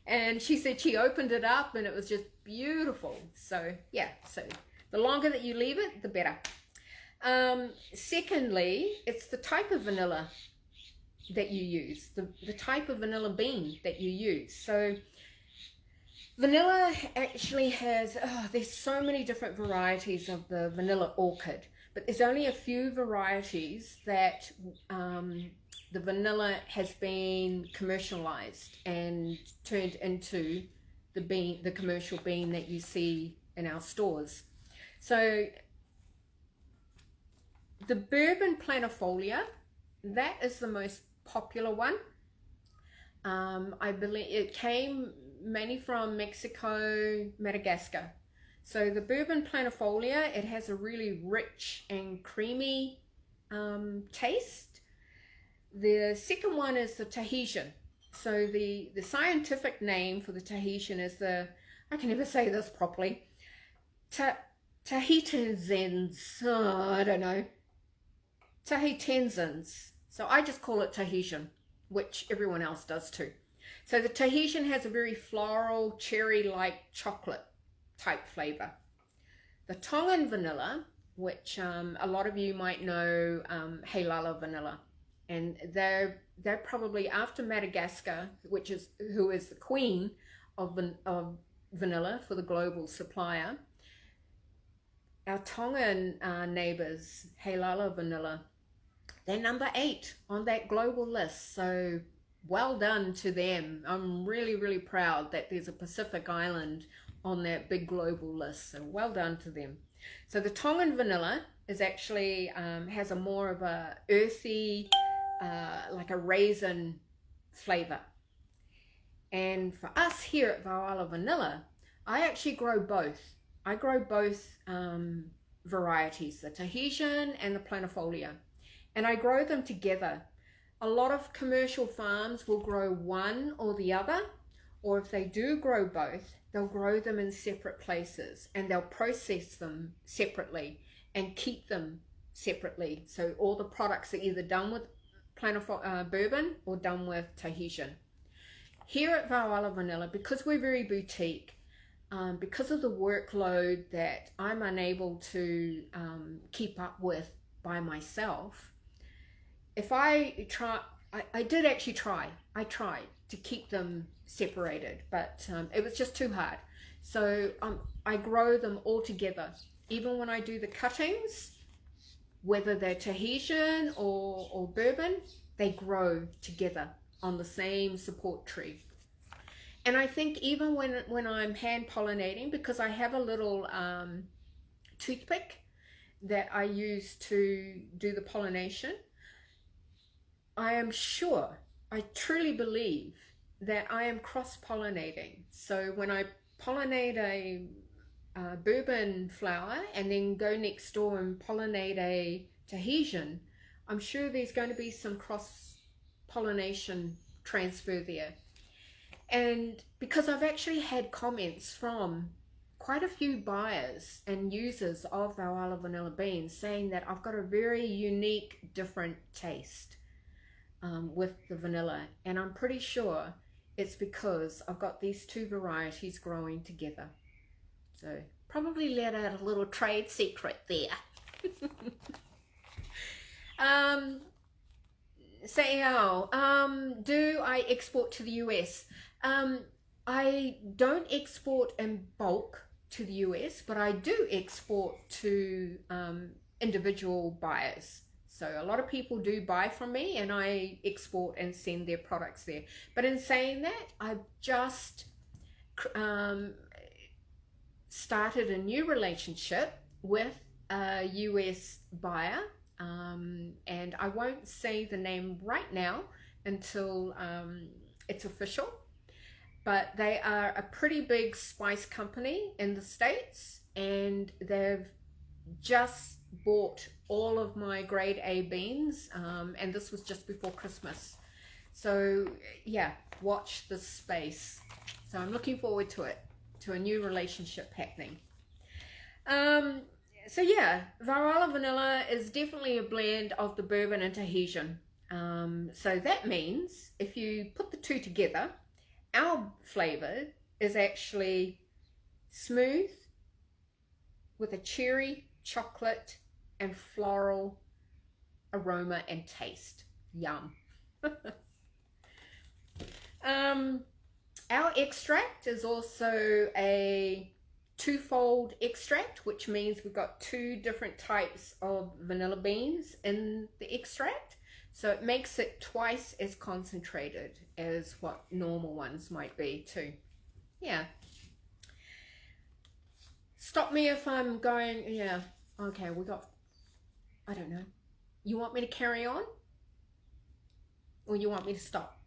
And she said she opened it up and it was just beautiful. So yeah, so the longer that you leave it, the better. Secondly, it's the type of vanilla that you use, the type of vanilla bean that you use. So Vanilla actually has, there's so many different varieties of the vanilla orchid, but there's only a few varieties that the vanilla has been commercialized and turned into the commercial bean that you see in our stores. So the bourbon planifolia, that is the most popular one. I believe it came mainly from Mexico, Madagascar. So the bourbon planifolia, it has a really rich and creamy taste. The second one is the Tahitian. So the scientific name for the Tahitian is I can never say this properly, Tahitians, I don't know, Tahitians. So I just call it Tahitian, which everyone else does too. So the Tahitian has a very floral, cherry-like chocolate type flavor. The Tongan vanilla, which a lot of you might know, Vaoala Vanilla, and they're probably after Madagascar, who is the queen of vanilla for the global supplier. Our Tongan neighbors, Vaoala Vanilla, they're number 8 on that global list. So well done to them. I'm really, really proud that there's a Pacific island on that big global list. So well done to them. So the Tongan vanilla is actually has a more of a earthy, like a raisin flavor. And for us here at Vaoala Vanilla, I actually grow both. I grow both varieties, the Tahitian and the planifolia, and I grow them together. A lot of commercial farms will grow one or the other, or if they do grow both, they'll grow them in separate places and they'll process them separately and keep them separately. So all the products are either done with bourbon or done with Tahitian. Here at Vaoala Vanilla, because we're very boutique, because of the workload that I'm unable to keep up with by myself, if I try, I did actually try. I tried to keep them separated, but it was just too hard. So I grow them all together. Even when I do the cuttings, whether they're Tahitian or bourbon, they grow together on the same support tree. And I think even when I'm hand pollinating, because I have a little toothpick that I use to do the pollination, I am sure, I truly believe that I am cross-pollinating. So when I pollinate a bourbon flower and then go next door and pollinate a Tahitian, I'm sure there's going to be some cross-pollination transfer there. And because I've actually had comments from quite a few buyers and users of Vaoala Vanilla beans saying that I've got a very unique, different taste with the vanilla, and I'm pretty sure it's because I've got these two varieties growing together. So probably let out a little trade secret there. Do I export to the US? I don't export in bulk to the US, but I do export to individual buyers. So a lot of people do buy from me and I export and send their products there. But in saying that, I've just started a new relationship with a US buyer, and I won't say the name right now until it's official. But they are a pretty big spice company in the States, and they've just bought all of my grade A beans, and this was just before Christmas. So yeah, watch this space. So I'm looking forward to it, to a new relationship happening. So yeah, Vaoala Vanilla is definitely a blend of the bourbon and Tahitian. So that means if you put the two together, our flavor is actually smooth with a cherry, chocolate, and floral aroma and taste. Yum. Our extract is also a twofold extract, which means we've got two different types of vanilla beans in the extract. So it makes it twice as concentrated as what normal ones might be too. Yeah. Stop me if I'm going, yeah. Okay, we got, I don't know. You want me to carry on? Or you want me to stop?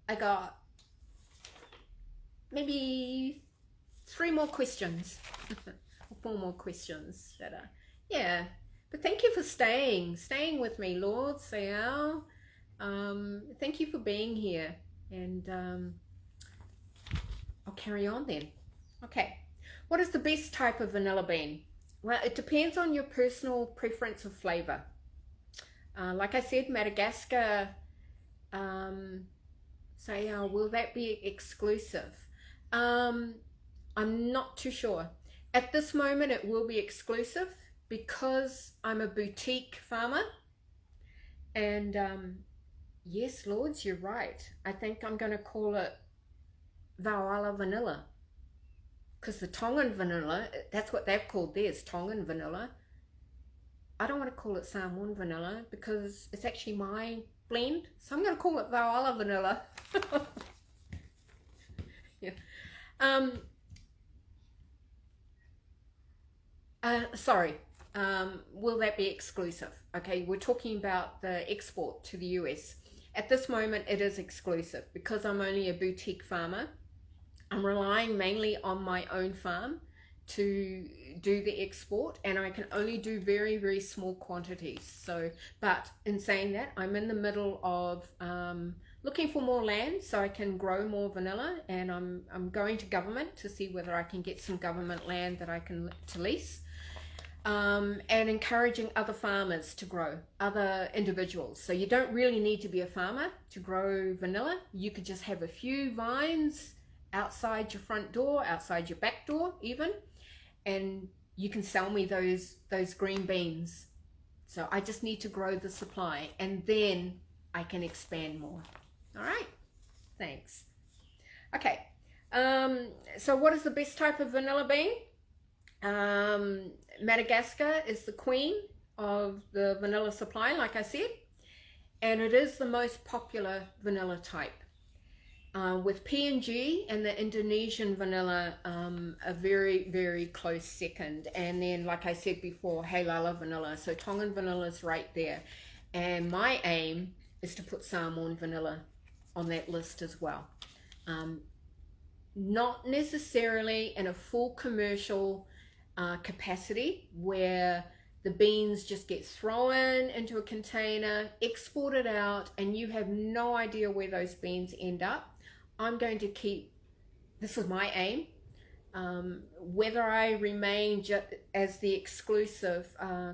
I got maybe 3 more questions. Or 4 more questions that are, yeah. But thank you for staying with me, Lord, Sayal. Thank you for being here. And I'll carry on then. Okay. What is the best type of vanilla bean? Well, it depends on your personal preference of flavor. Like I said, Madagascar, will that be exclusive? I'm not too sure. At this moment, it will be exclusive because I'm a boutique farmer. And yes, Lords, you're right. I think I'm going to call it Vaoala Vanilla. Because the Tongan vanilla, that's what they've called theirs, Tongan vanilla. I don't want to call it Samoan vanilla because it's actually my blend. So I'm going to call it Vaoala Vanilla. Yeah. Sorry. Will that be exclusive? Okay, we're talking about the export to the US. At this moment, it is exclusive because I'm only a boutique farmer. I'm relying mainly on my own farm to do the export, and I can only do very, very small quantities. So, but in saying that, I'm in the middle of looking for more land so I can grow more vanilla, and I'm going to government to see whether I can get some government land that I can to lease. And encouraging other farmers to grow, other individuals. So you don't really need to be a farmer to grow vanilla. You could just have a few vines outside your front door, outside your back door even, and you can sell me those green beans. So I just need to grow the supply, and then I can expand more. All right, thanks. Okay, so what is the best type of vanilla bean? Madagascar is the queen of the vanilla supply, like I said, and it is the most popular vanilla type. With PNG and the Indonesian vanilla, a very, very close second. And then, like I said before, Halala vanilla. So Tongan vanilla is right there. And my aim is to put Samoan vanilla on that list as well. Not necessarily in a full commercial capacity where the beans just get thrown into a container, exported out, and you have no idea where those beans end up. I'm going to keep, this is my aim, whether I remain as the exclusive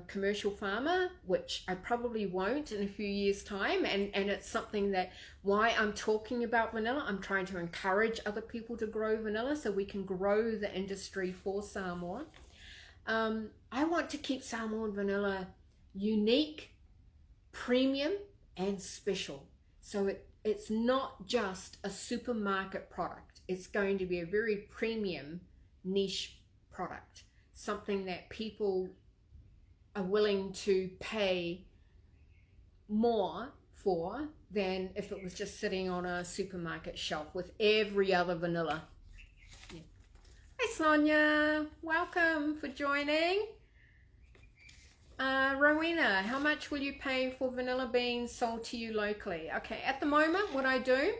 commercial farmer, which I probably won't in a few years' time, and it's something that, why I'm talking about vanilla, I'm trying to encourage other people to grow vanilla so we can grow the industry for Samoa. I want to keep Samoan vanilla unique, premium, and special. So it's not just a supermarket product. It's going to be a very premium niche product, something that people are willing to pay more for than if it was just sitting on a supermarket shelf with every other vanilla. Yeah. Hey Sonia, welcome for joining. Rowena, how much will you pay for vanilla beans sold to you locally? Okay, at the moment what I do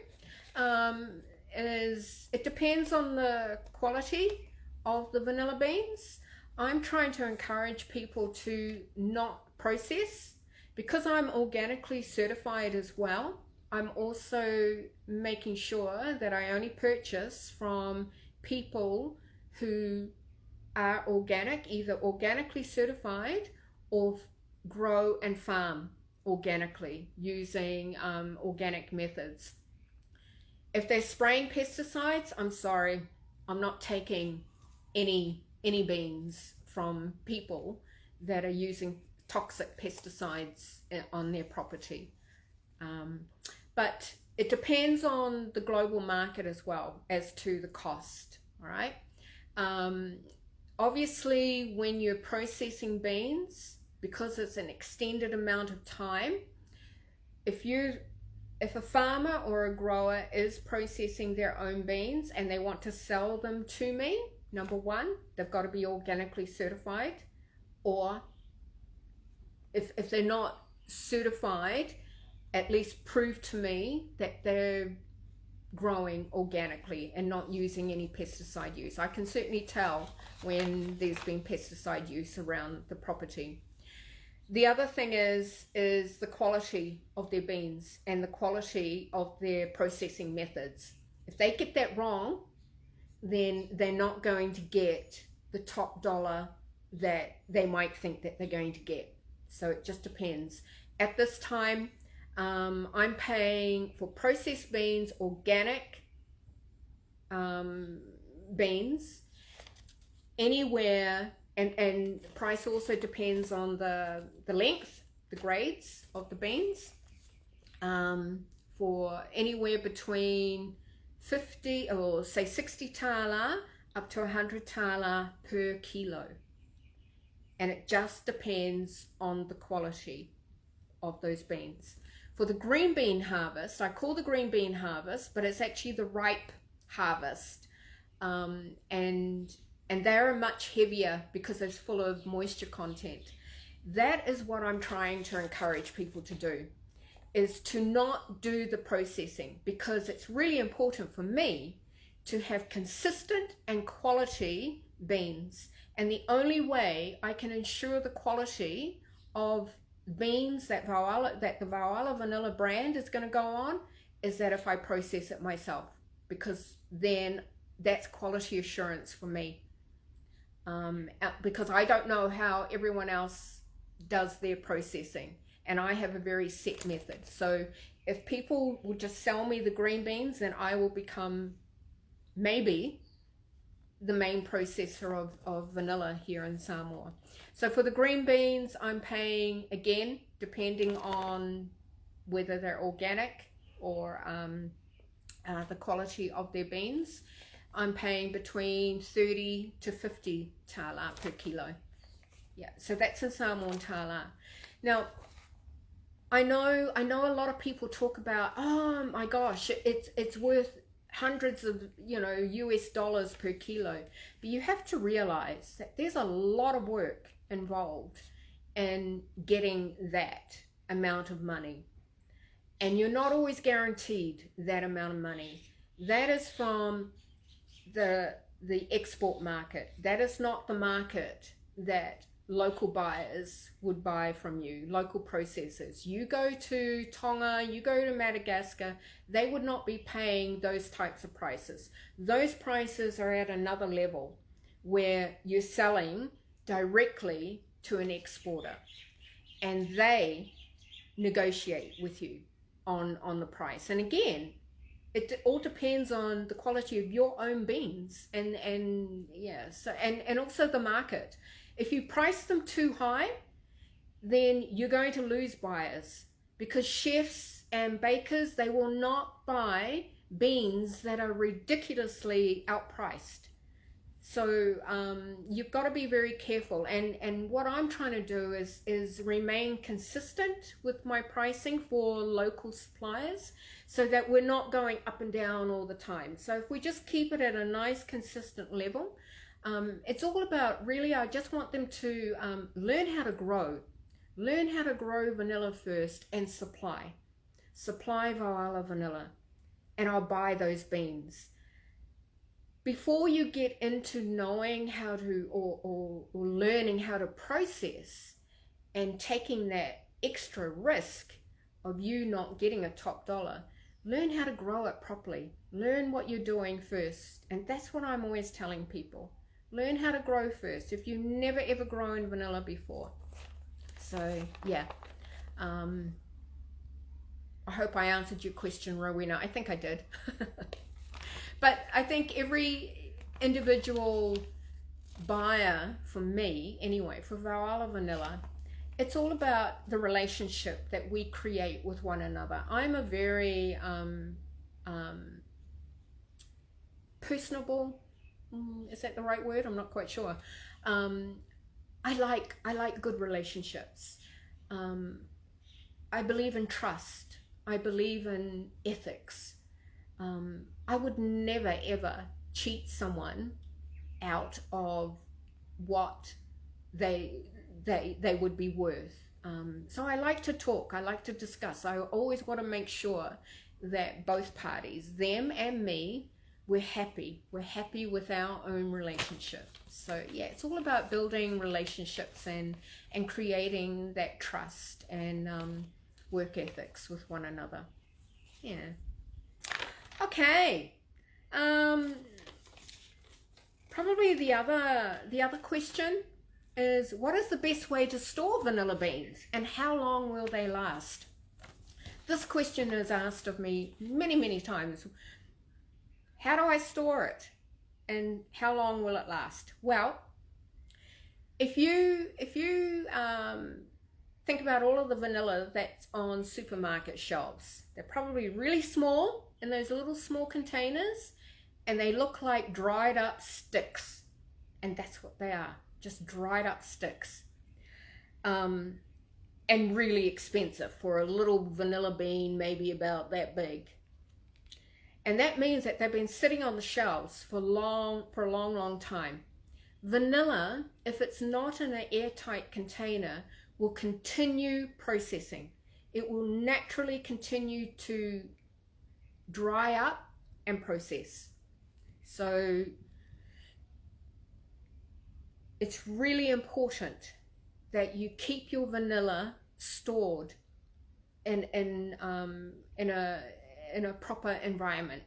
is, it depends on the quality of the vanilla beans. I'm trying to encourage people to not process. Because I'm organically certified as well, I'm also making sure that I only purchase from people who are organic, either organically certified or grow and farm organically using organic methods. If they're spraying pesticides, I'm sorry, I'm not taking any beans from people that are using toxic pesticides on their property. But it depends on the global market as well as to the cost. All right. Obviously, when you're processing beans, because it's an extended amount of time, if a farmer or a grower is processing their own beans and they want to sell them to me, number one, they've got to be organically certified, or if they're not certified, at least prove to me that they're growing organically and not using any pesticide use. I can certainly tell when there's been pesticide use around the property. The other thing is the quality of their beans and the quality of their processing methods. If they get that wrong, then they're not going to get the top dollar that they might think that they're going to get. So it just depends. At this time, I'm paying for processed beans, organic beans, anywhere, and the price also depends on the length, the grades of the beans, for anywhere between 50 or say 60 tala up to 100 tala per kilo. And it just depends on the quality of those beans. For the green bean harvest, I call the green bean harvest, but it's actually the ripe harvest. And they're much heavier because it's full of moisture content. That is what I'm trying to encourage people to do, is to not do the processing, because it's really important for me to have consistent and quality beans. And the only way I can ensure the quality of beans that the Vaoala Vanilla brand is going to go on is that if I process it myself, because then that's quality assurance for me. Because I don't know how everyone else does their processing, and I have a very set method. So if people will just sell me the green beans, then I will become maybe the main processor of vanilla here in Samoa. So for the green beans, I'm paying, again, depending on whether they're organic or the quality of their beans, I'm paying between 30 to 50 tala per kilo. Yeah, so that's in Samoan tala. Now, I know a lot of people talk about, oh my gosh, it's worth hundreds of US dollars per kilo, but you have to realize that there's a lot of work involved in getting that amount of money, and you're not always guaranteed that amount of money. That is from the export market. That is not the market that local buyers would buy from you, local processors. You go to Tonga, you go to Madagascar, they would not be paying those types of prices. Those prices are at another level where you're selling directly to an exporter, and they negotiate with you on the price. And again, it all depends on the quality of your own beans and yeah, so and also the market. If you price them too high, then you're going to lose buyers, because chefs and bakers, they will not buy beans that are ridiculously outpriced. So you've got to be very careful. And what I'm trying to do is remain consistent with my pricing for local suppliers, so that we're not going up and down all the time. So if we just keep it at a nice consistent level, it's all about, really, I just want them to learn how to grow vanilla first, and supply Vaoala Vanilla, and I'll buy those beans. Before you get into knowing how to or learning how to process and taking that extra risk of you not getting a top dollar, learn how to grow it properly. Learn what you're doing first. And that's what I'm always telling people. Learn how to grow first if you've never ever grown vanilla before. So yeah, I hope I answered your question, Rowena. I think I did. But I think every individual buyer, for me anyway, for Vaoala Vanilla, it's all about the relationship that we create with one another. I'm a very personable, is that the right word? I'm not quite sure. I like good relationships. I believe in trust. I believe in ethics. I would never ever cheat someone out of what they would be worth. So I like to talk, I like to discuss. I always want to make sure that both parties, them and me, we're happy with our own relationship. So yeah, it's all about building relationships and creating that trust and work ethics with one another. Yeah. Okay. Probably the other question is, what is the best way to store vanilla beans and how long will they last? This question is asked of me many times. How do I store it and how long will it last? Well, if you think about all of the vanilla that's on supermarket shelves, they're probably really small in those little small containers, and they look like dried up sticks, and that's what they are, just dried up sticks, and really expensive for a little vanilla bean, maybe about that big. And that means that they've been sitting on the shelves for a long time. Vanilla, if it's not in an airtight container, will continue processing. It will naturally continue to dry up and process. So it's really important that you keep your vanilla stored in a proper environment.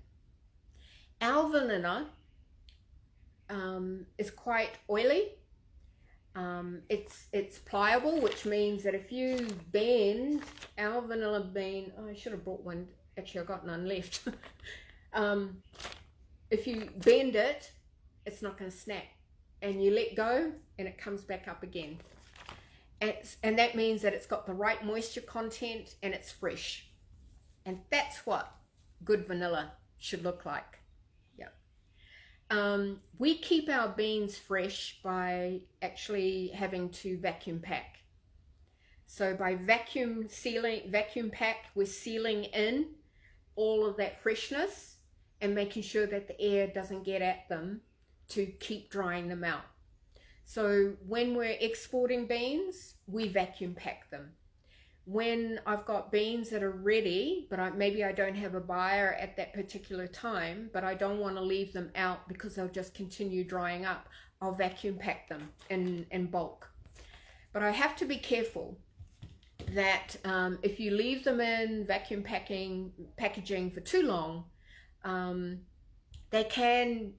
Our vanilla is quite oily. It's pliable, which means that if you bend our vanilla bean, I should have brought one, actually I got none left. If you bend it, it's not going to snap, and you let go and it comes back up again. And that means that it's got the right moisture content and it's fresh. And that's what good vanilla should look like. Yeah. We keep our beans fresh by actually having to vacuum pack. So by vacuum pack, we're sealing in all of that freshness and making sure that the air doesn't get at them to keep drying them out. So when we're exporting beans, we vacuum pack them. When I've got beans that are ready, but maybe I don't have a buyer at that particular time, but I don't want to leave them out because they'll just continue drying up, I'll vacuum pack them in bulk. But I have to be careful that if you leave them in vacuum packaging for too long,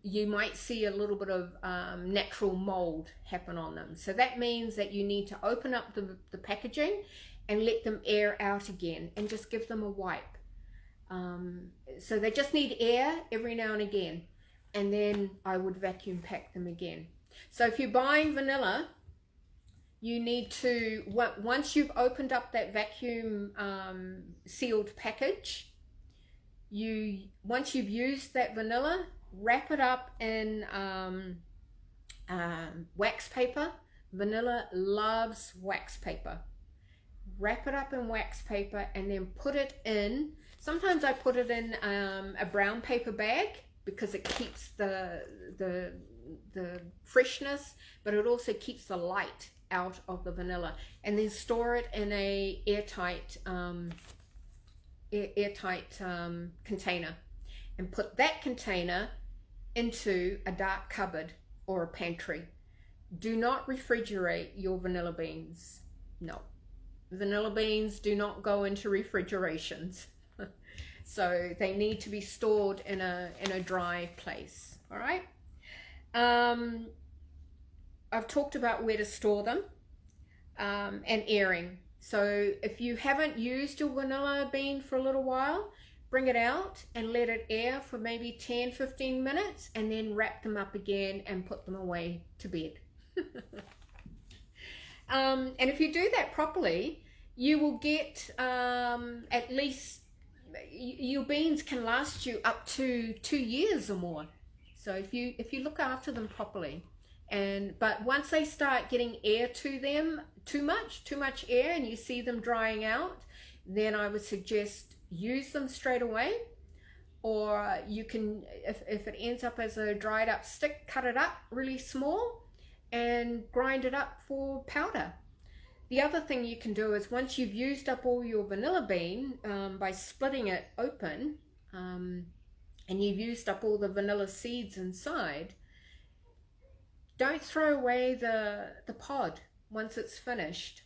you might see a little bit of natural mold happen on them. So that means that you need to open up the packaging and let them air out again and just give them a wipe. So they just need air every now and again, and then I would vacuum pack them again. So if you're buying vanilla, you need to, once you've opened up that vacuum sealed package, once you've used that vanilla, wrap it up in wax paper. Vanilla loves wax paper. Wrap it up in wax paper and then put it in. Sometimes I put it in a brown paper bag because it keeps the freshness, but it also keeps the light out of the vanilla. And then store it in a airtight container, and put that container into a dark cupboard or a pantry. Do not refrigerate your vanilla beans. No, vanilla beans do not go into refrigerations. So they need to be stored in a dry place. All right. I've talked about where to store them and airing. So if you haven't used your vanilla bean for a little while, bring it out and let it air for maybe 10-15 minutes, and then wrap them up again and put them away to bed. And if you do that properly, you will get at least, your beans can last you up to 2 years or more. So if you look after them properly. But once they start getting air to them, too much air, and you see them drying out, then I would suggest use them straight away. Or you can, if it ends up as a dried up stick, cut it up really small and grind it up for powder. The other thing you can do is, once you've used up all your vanilla bean, by splitting it open, and you've used up all the vanilla seeds inside, don't throw away the pod once it's finished.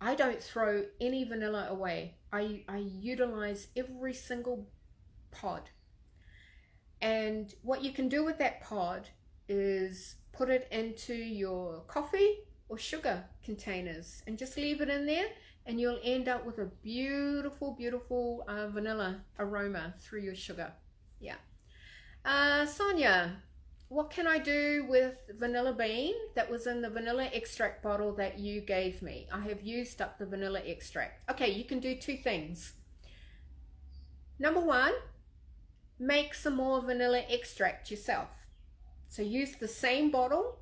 I don't throw any vanilla away. I utilize every single pod. And what you can do with that pod is put it into your coffee or sugar containers and just leave it in there, and you'll end up with a beautiful vanilla aroma through your sugar. Yeah. Sonia, what can I do with vanilla bean that was in the vanilla extract bottle that you gave me? I have used up the vanilla extract. Okay, you can do 2 things. Number 1, make some more vanilla extract yourself. So use the same bottle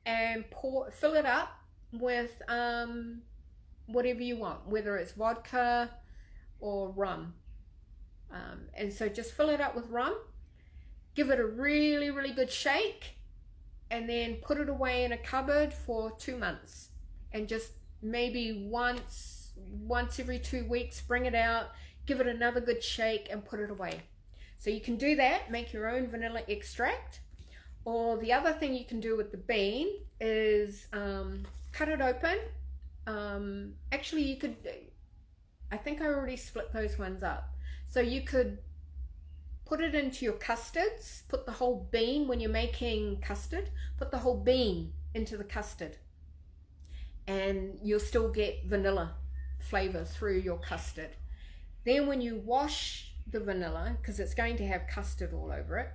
and fill it up with whatever you want, whether it's vodka or rum. And so just fill it up with rum, give it a really good shake, and then put it away in a cupboard for 2 months. And just maybe once every 2 weeks, bring it out, give it another good shake, and put it away. So you can do that, make your own vanilla extract. Or the other thing you can do with the bean is cut it open. Actually, you could, I think I already split those ones up. So you could put it into your custards, put the whole bean, when you're making custard, put the whole bean into the custard. And you'll still get vanilla flavor through your custard. Then when you wash the vanilla, because it's going to have custard all over it,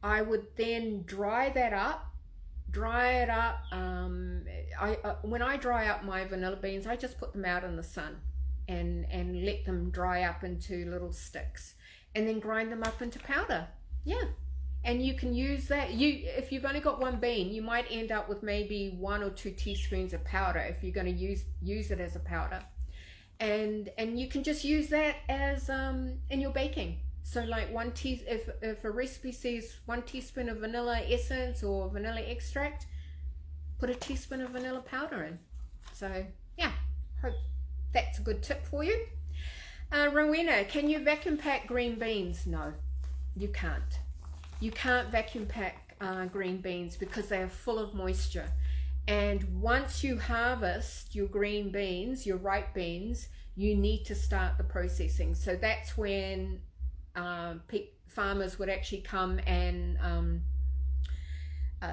I would then dry that up, dry it up. When I dry up my vanilla beans, I just put them out in the sun and let them dry up into little sticks, and then grind them up into powder. Yeah. And you can use that. If you've only got 1 bean, you might end up with maybe 1 or 2 teaspoons of powder if you're going to use it as a powder. And you can just use that as in your baking. So like if a recipe says 1 teaspoon of vanilla essence or vanilla extract, put a teaspoon of vanilla powder in. So yeah, hope that's a good tip for you. Rowena, can you vacuum pack green beans? No, you can't. You can't vacuum pack green beans because they are full of moisture. And once you harvest your green beans, your ripe beans, you need to start the processing. So that's when farmers would actually come and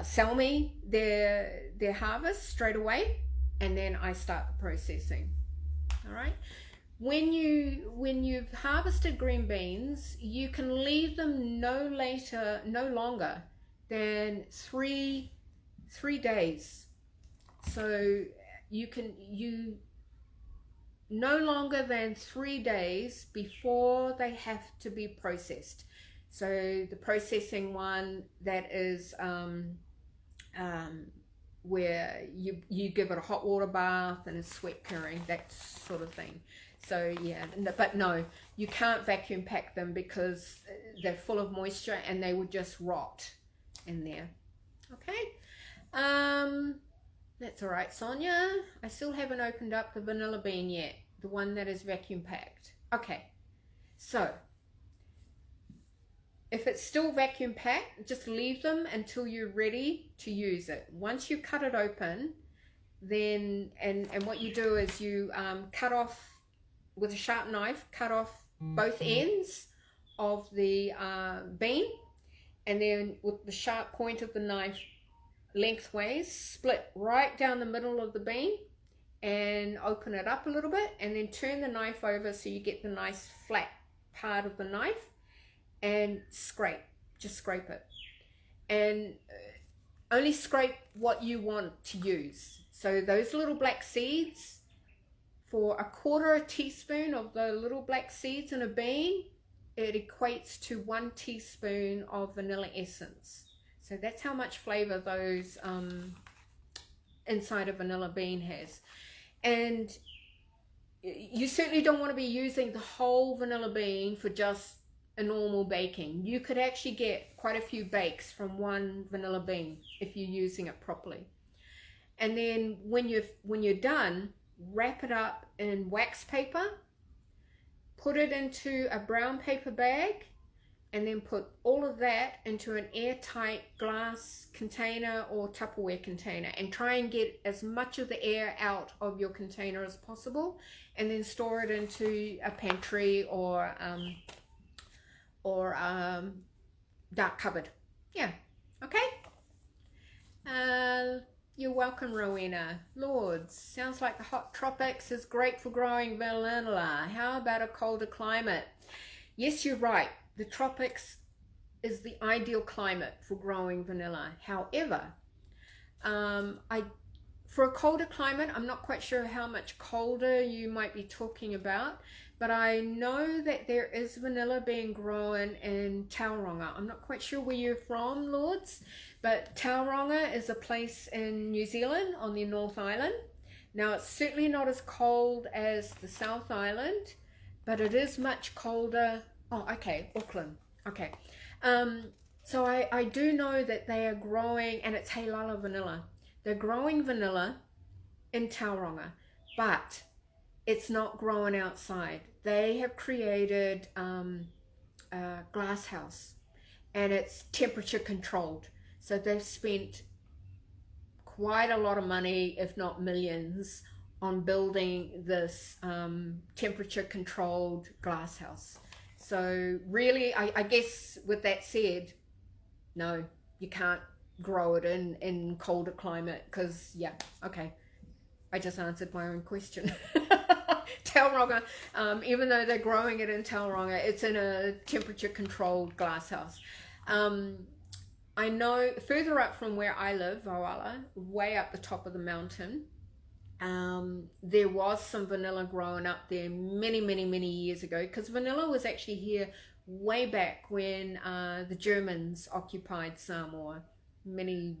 sell me their harvest straight away, and then I start the processing. All right. When you've harvested green beans, you can leave them no longer than three days. So you no longer than 3 days before they have to be processed. So the processing one, that is where you give it a hot water bath and a sweat curing, that sort of thing. So yeah, but no, you can't vacuum pack them because they're full of moisture and they would just rot in there. Okay. That's all right, Sonia. I still haven't opened up the vanilla bean yet, the one that is vacuum packed. Okay, so if it's still vacuum packed, just leave them until you're ready to use it. Once you cut it open, then and what you do is you cut off with a sharp knife, cut off both ends of the bean, and then with the sharp point of the knife lengthways, split right down the middle of the bean and open it up a little bit, and then turn the knife over so you get the nice flat part of the knife, and just scrape it, and only scrape what you want to use. So those little black seeds, for 1/4 teaspoon of the little black seeds in a bean, it equates to 1 teaspoon of vanilla essence. So that's how much flavor those inside a vanilla bean has. And you certainly don't want to be using the whole vanilla bean for just a normal baking. You could actually get quite a few bakes from one vanilla bean if you're using it properly. And then when you're done, wrap it up in wax paper, put it into a brown paper bag, and then put all of that into an airtight glass container or Tupperware container, and try and get as much of the air out of your container as possible, and then store it into a pantry or dark cupboard. Yeah, okay. You're welcome, Rowena. Lords, sounds like the hot tropics is great for growing vanilla. How about a colder climate? Yes, you're right. The tropics is the ideal climate for growing vanilla. However, for a colder climate, I'm not quite sure how much colder you might be talking about, but I know that there is vanilla being grown in Tauranga. I'm not quite sure where you're from, Lords, but Tauranga is a place in New Zealand on the North Island. Now, it's certainly not as cold as the South Island, but it is much colder. Oh, okay, Auckland. Okay. So I do know that they are growing, and it's Halala vanilla. They're growing vanilla in Tauranga, but it's not growing outside. They have created a glass house, and it's temperature controlled. So they've spent quite a lot of money, if not millions, on building this temperature controlled glass house. So really, I guess with that said, no, you can't grow it in colder climate, because yeah, okay, I just answered my own question. Tauranga, even though they're growing it in Tauranga, it's in a temperature controlled glass house. I know further up from where I live, Vaoala, way up the top of the mountain, there was some vanilla growing up there many years ago, because vanilla was actually here way back when the Germans occupied Samoa many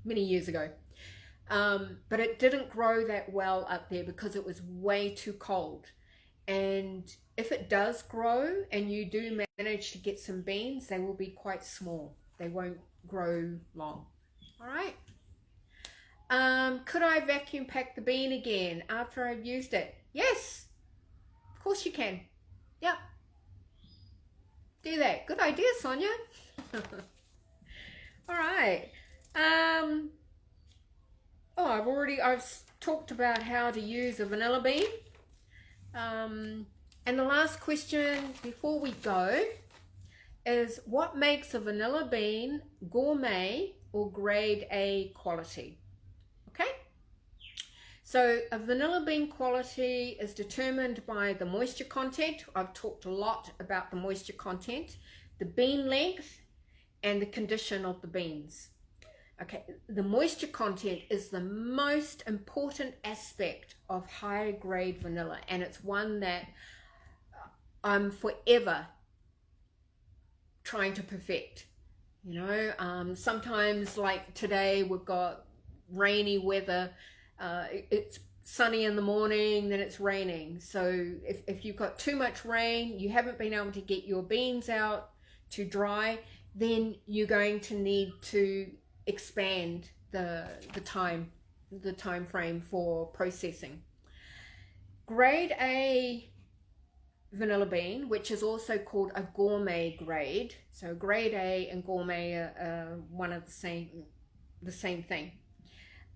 years ago. But it didn't grow that well up there because it was way too cold. And if it does grow and you do manage to get some beans, they will be quite small. They won't grow long. All right. Could I vacuum pack the bean again after I've used it? Yes, of course you can. Yep. Do that. Good idea, Sonia. All right. I've talked about how to use a vanilla bean. And the last question before we go is, what makes a vanilla bean gourmet or grade A quality? Okay, so a vanilla bean quality is determined by the moisture content. I've talked a lot about the moisture content, the bean length, and the condition of the beans. Okay, the moisture content is the most important aspect of higher grade vanilla, and it's one that I'm forever trying to perfect. You know, sometimes like today we've got rainy weather, it's sunny in the morning, then it's raining. So if you've got too much rain, you haven't been able to get your beans out to dry, then you're going to need to expand the time frame for processing. Grade A vanilla bean, which is also called a gourmet grade, so grade A and gourmet are one of the same thing.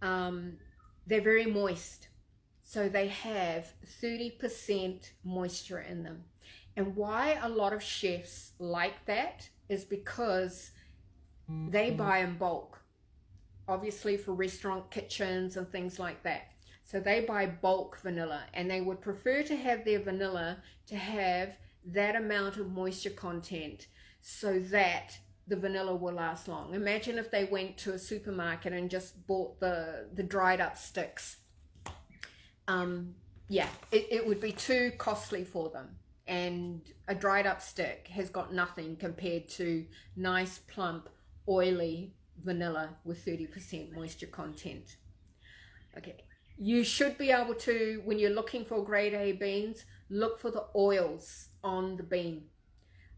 They're very moist, so they have 30% moisture in them. And why a lot of chefs like that is because they buy in bulk, obviously for restaurant kitchens and things like that. So they buy bulk vanilla, and they would prefer to have their vanilla to have that amount of moisture content, so that the vanilla will last long. Imagine if they went to a supermarket and just bought the dried up sticks. Yeah, it would be too costly for them. And a dried up stick has got nothing compared to nice, plump, oily vanilla with 30% moisture content. Okay, you should be able to, when you're looking for grade A beans, look for the oils on the bean.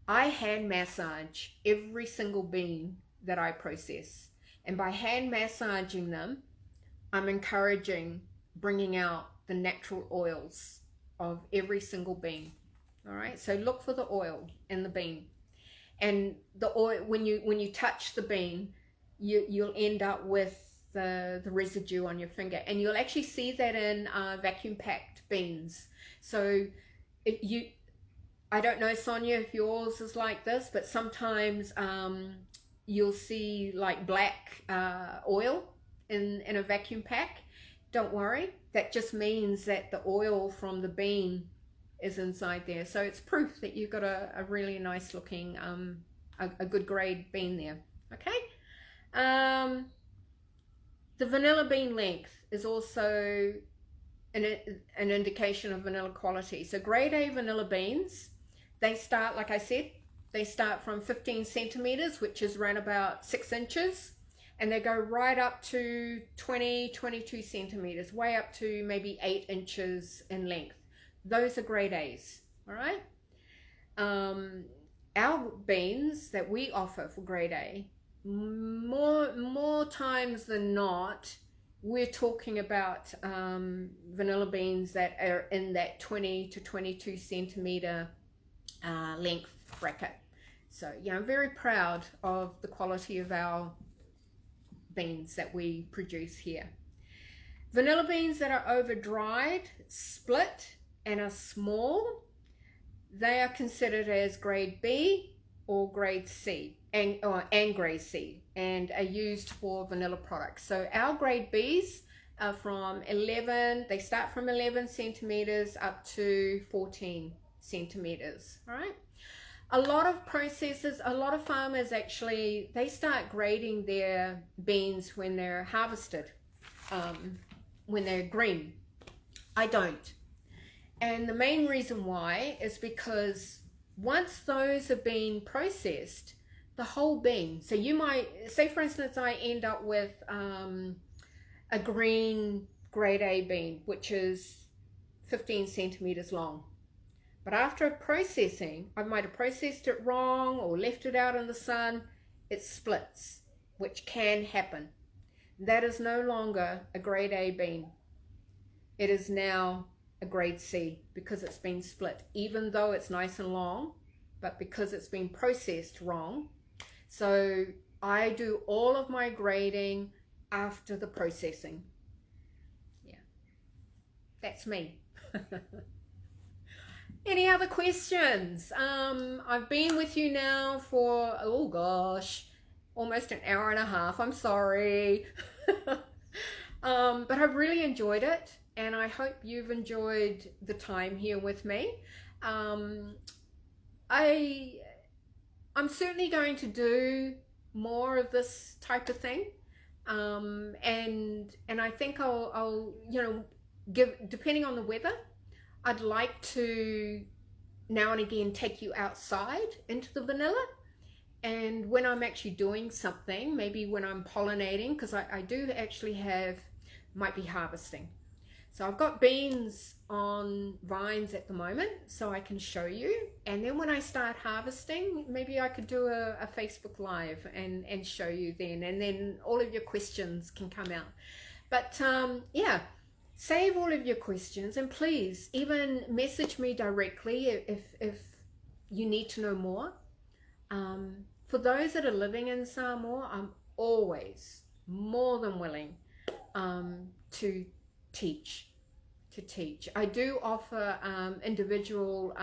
I hand massage every single bean that I process. And by hand massaging them, I'm encouraging bringing out the natural oils of every single bean. All right, so look for the oil in the bean. And the oil, when you touch the bean, you'll end up with the residue on your finger, and you'll actually see that in vacuum packed beans. So I don't know, Sonia, if yours is like this, but sometimes you'll see like black oil in a vacuum pack. Don't worry, that just means that the oil from the bean is inside there. So it's proof that you've got a really nice looking, a good grade bean there. Okay. The vanilla bean length is also an indication of vanilla quality. So grade A vanilla beans, they start, like I said, they start from 15 centimeters, which is around about 6 inches, and they go right up to 22 centimeters, way up to maybe 8 inches in length. Those are grade A's, all right? Our beans that we offer for grade A, more times than not, we're talking about vanilla beans that are in that 20 to 22 centimeter length bracket. So yeah, I'm very proud of the quality of our beans that we produce here. Vanilla beans that are over dried, split, and are small, they are considered as grade B or grade C, and grade C, and are used for vanilla products. So our grade Bs are from 11, they start from 11 centimeters up to 14 centimeters, all right? A lot of processors, a lot of farmers actually, they start grading their beans when they're harvested, when they're green. I don't. And the main reason why is because once those have been processed, the whole bean, so you might, say for instance, I end up with a green grade A bean, which is 15 centimeters long. But after processing, I might have processed it wrong or left it out in the sun, it splits, which can happen. That is no longer a grade A bean. It is now a grade C because it's been split, even though it's nice and long, but because it's been processed wrong. So I do all of my grading after the processing. Yeah, that's me. Any other questions? I've been with you now for, oh gosh, almost an hour and a half. I'm sorry. But I've really enjoyed it, and I hope you've enjoyed the time here with me. I'm certainly going to do more of this type of thing, and I think I'll give, depending on the weather, I'd like to now and again take you outside into the vanilla, and when I'm actually doing something, maybe when I'm pollinating, because I do actually have, might be harvesting. So I've got beans on vines at the moment, so I can show you, and then when I start harvesting, maybe I could do a Facebook Live and show you then, and then all of your questions can come out. But yeah, save all of your questions, and please even message me directly if you need to know more. For those that are living in Samoa, I'm always more than willing to teach. I do offer individual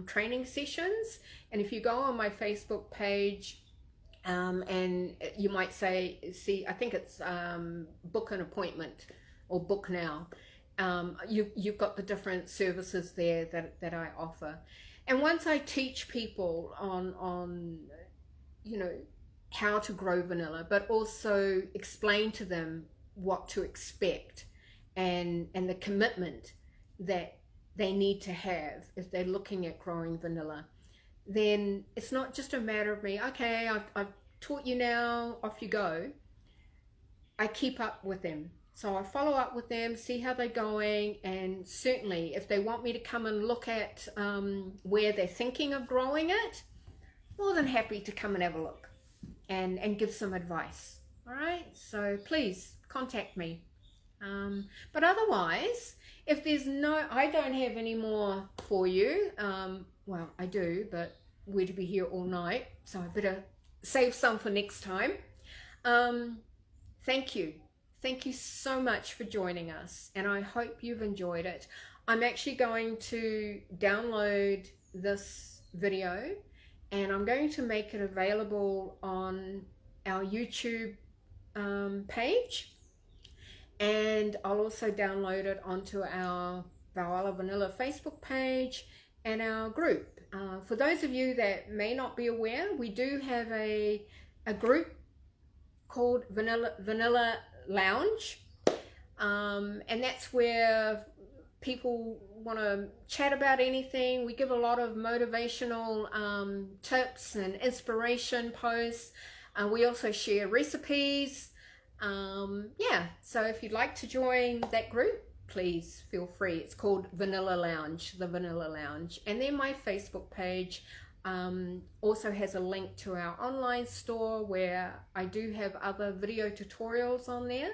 training sessions, and if you go on my Facebook page, and you might see, I think it's book an appointment or book now. You've got the different services there that I offer. And once I teach people on how to grow vanilla, but also explain to them what to expect and the commitment that they need to have if they're looking at growing vanilla. Then it's not just a matter of me, okay, I've taught you now, off you go. I keep up with them. So I follow up with them, see how they're going, and certainly if they want me to come and look at where they're thinking of growing it, more than happy to come and have a look and give some advice. All right, so please contact me. But otherwise, if there's I don't have any more for you. Well, I do, but we'd be here all night, so I better save some for next time. Thank you. Thank you so much for joining us, and I hope you've enjoyed it. I'm actually going to download this video, and I'm going to make it available on our YouTube page, and I'll also download it onto our Vaoala Vanilla Facebook page and our group. For those of you that may not be aware, we do have a group called Vanilla Lounge, and that's where people want to chat about anything. We give a lot of motivational tips and inspiration posts. We also share recipes. Yeah, so if you'd like to join that group, please feel free. It's called Vanilla Lounge, the Vanilla Lounge. And then my Facebook page also has a link to our online store where I do have other video tutorials on there,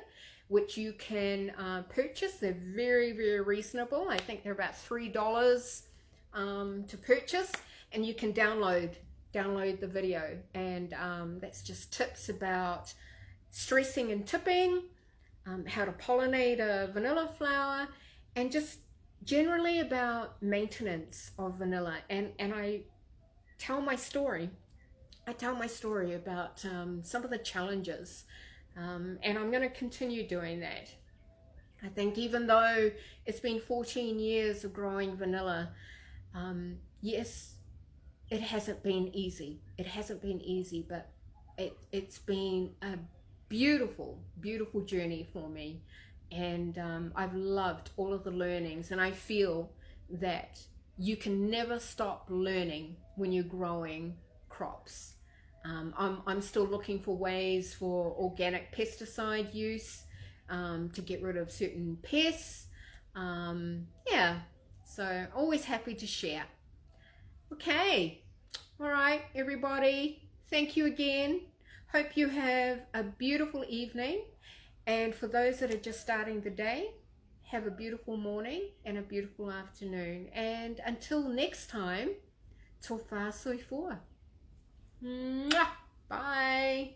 which you can purchase. They're very, very reasonable. I think they're about $3 to purchase, and you can download the video. And that's just tips about stressing and tipping, how to pollinate a vanilla flower, and just generally about maintenance of vanilla. And I tell my story. I tell my story about some of the challenges, and I'm going to continue doing that. I think even though it's been 14 years of growing vanilla, yes, it hasn't been easy. It hasn't been easy, but it's been a beautiful, beautiful journey for me, and I've loved all of the learnings, and I feel that you can never stop learning when you're growing crops. I'm still looking for ways for organic pesticide use to get rid of certain pests. Yeah, so always happy to share. Okay, all right, everybody, thank you again. Hope you have a beautiful evening, and for those that are just starting the day, have a beautiful morning and a beautiful afternoon. And until next time, tō whā soi fua. Bye.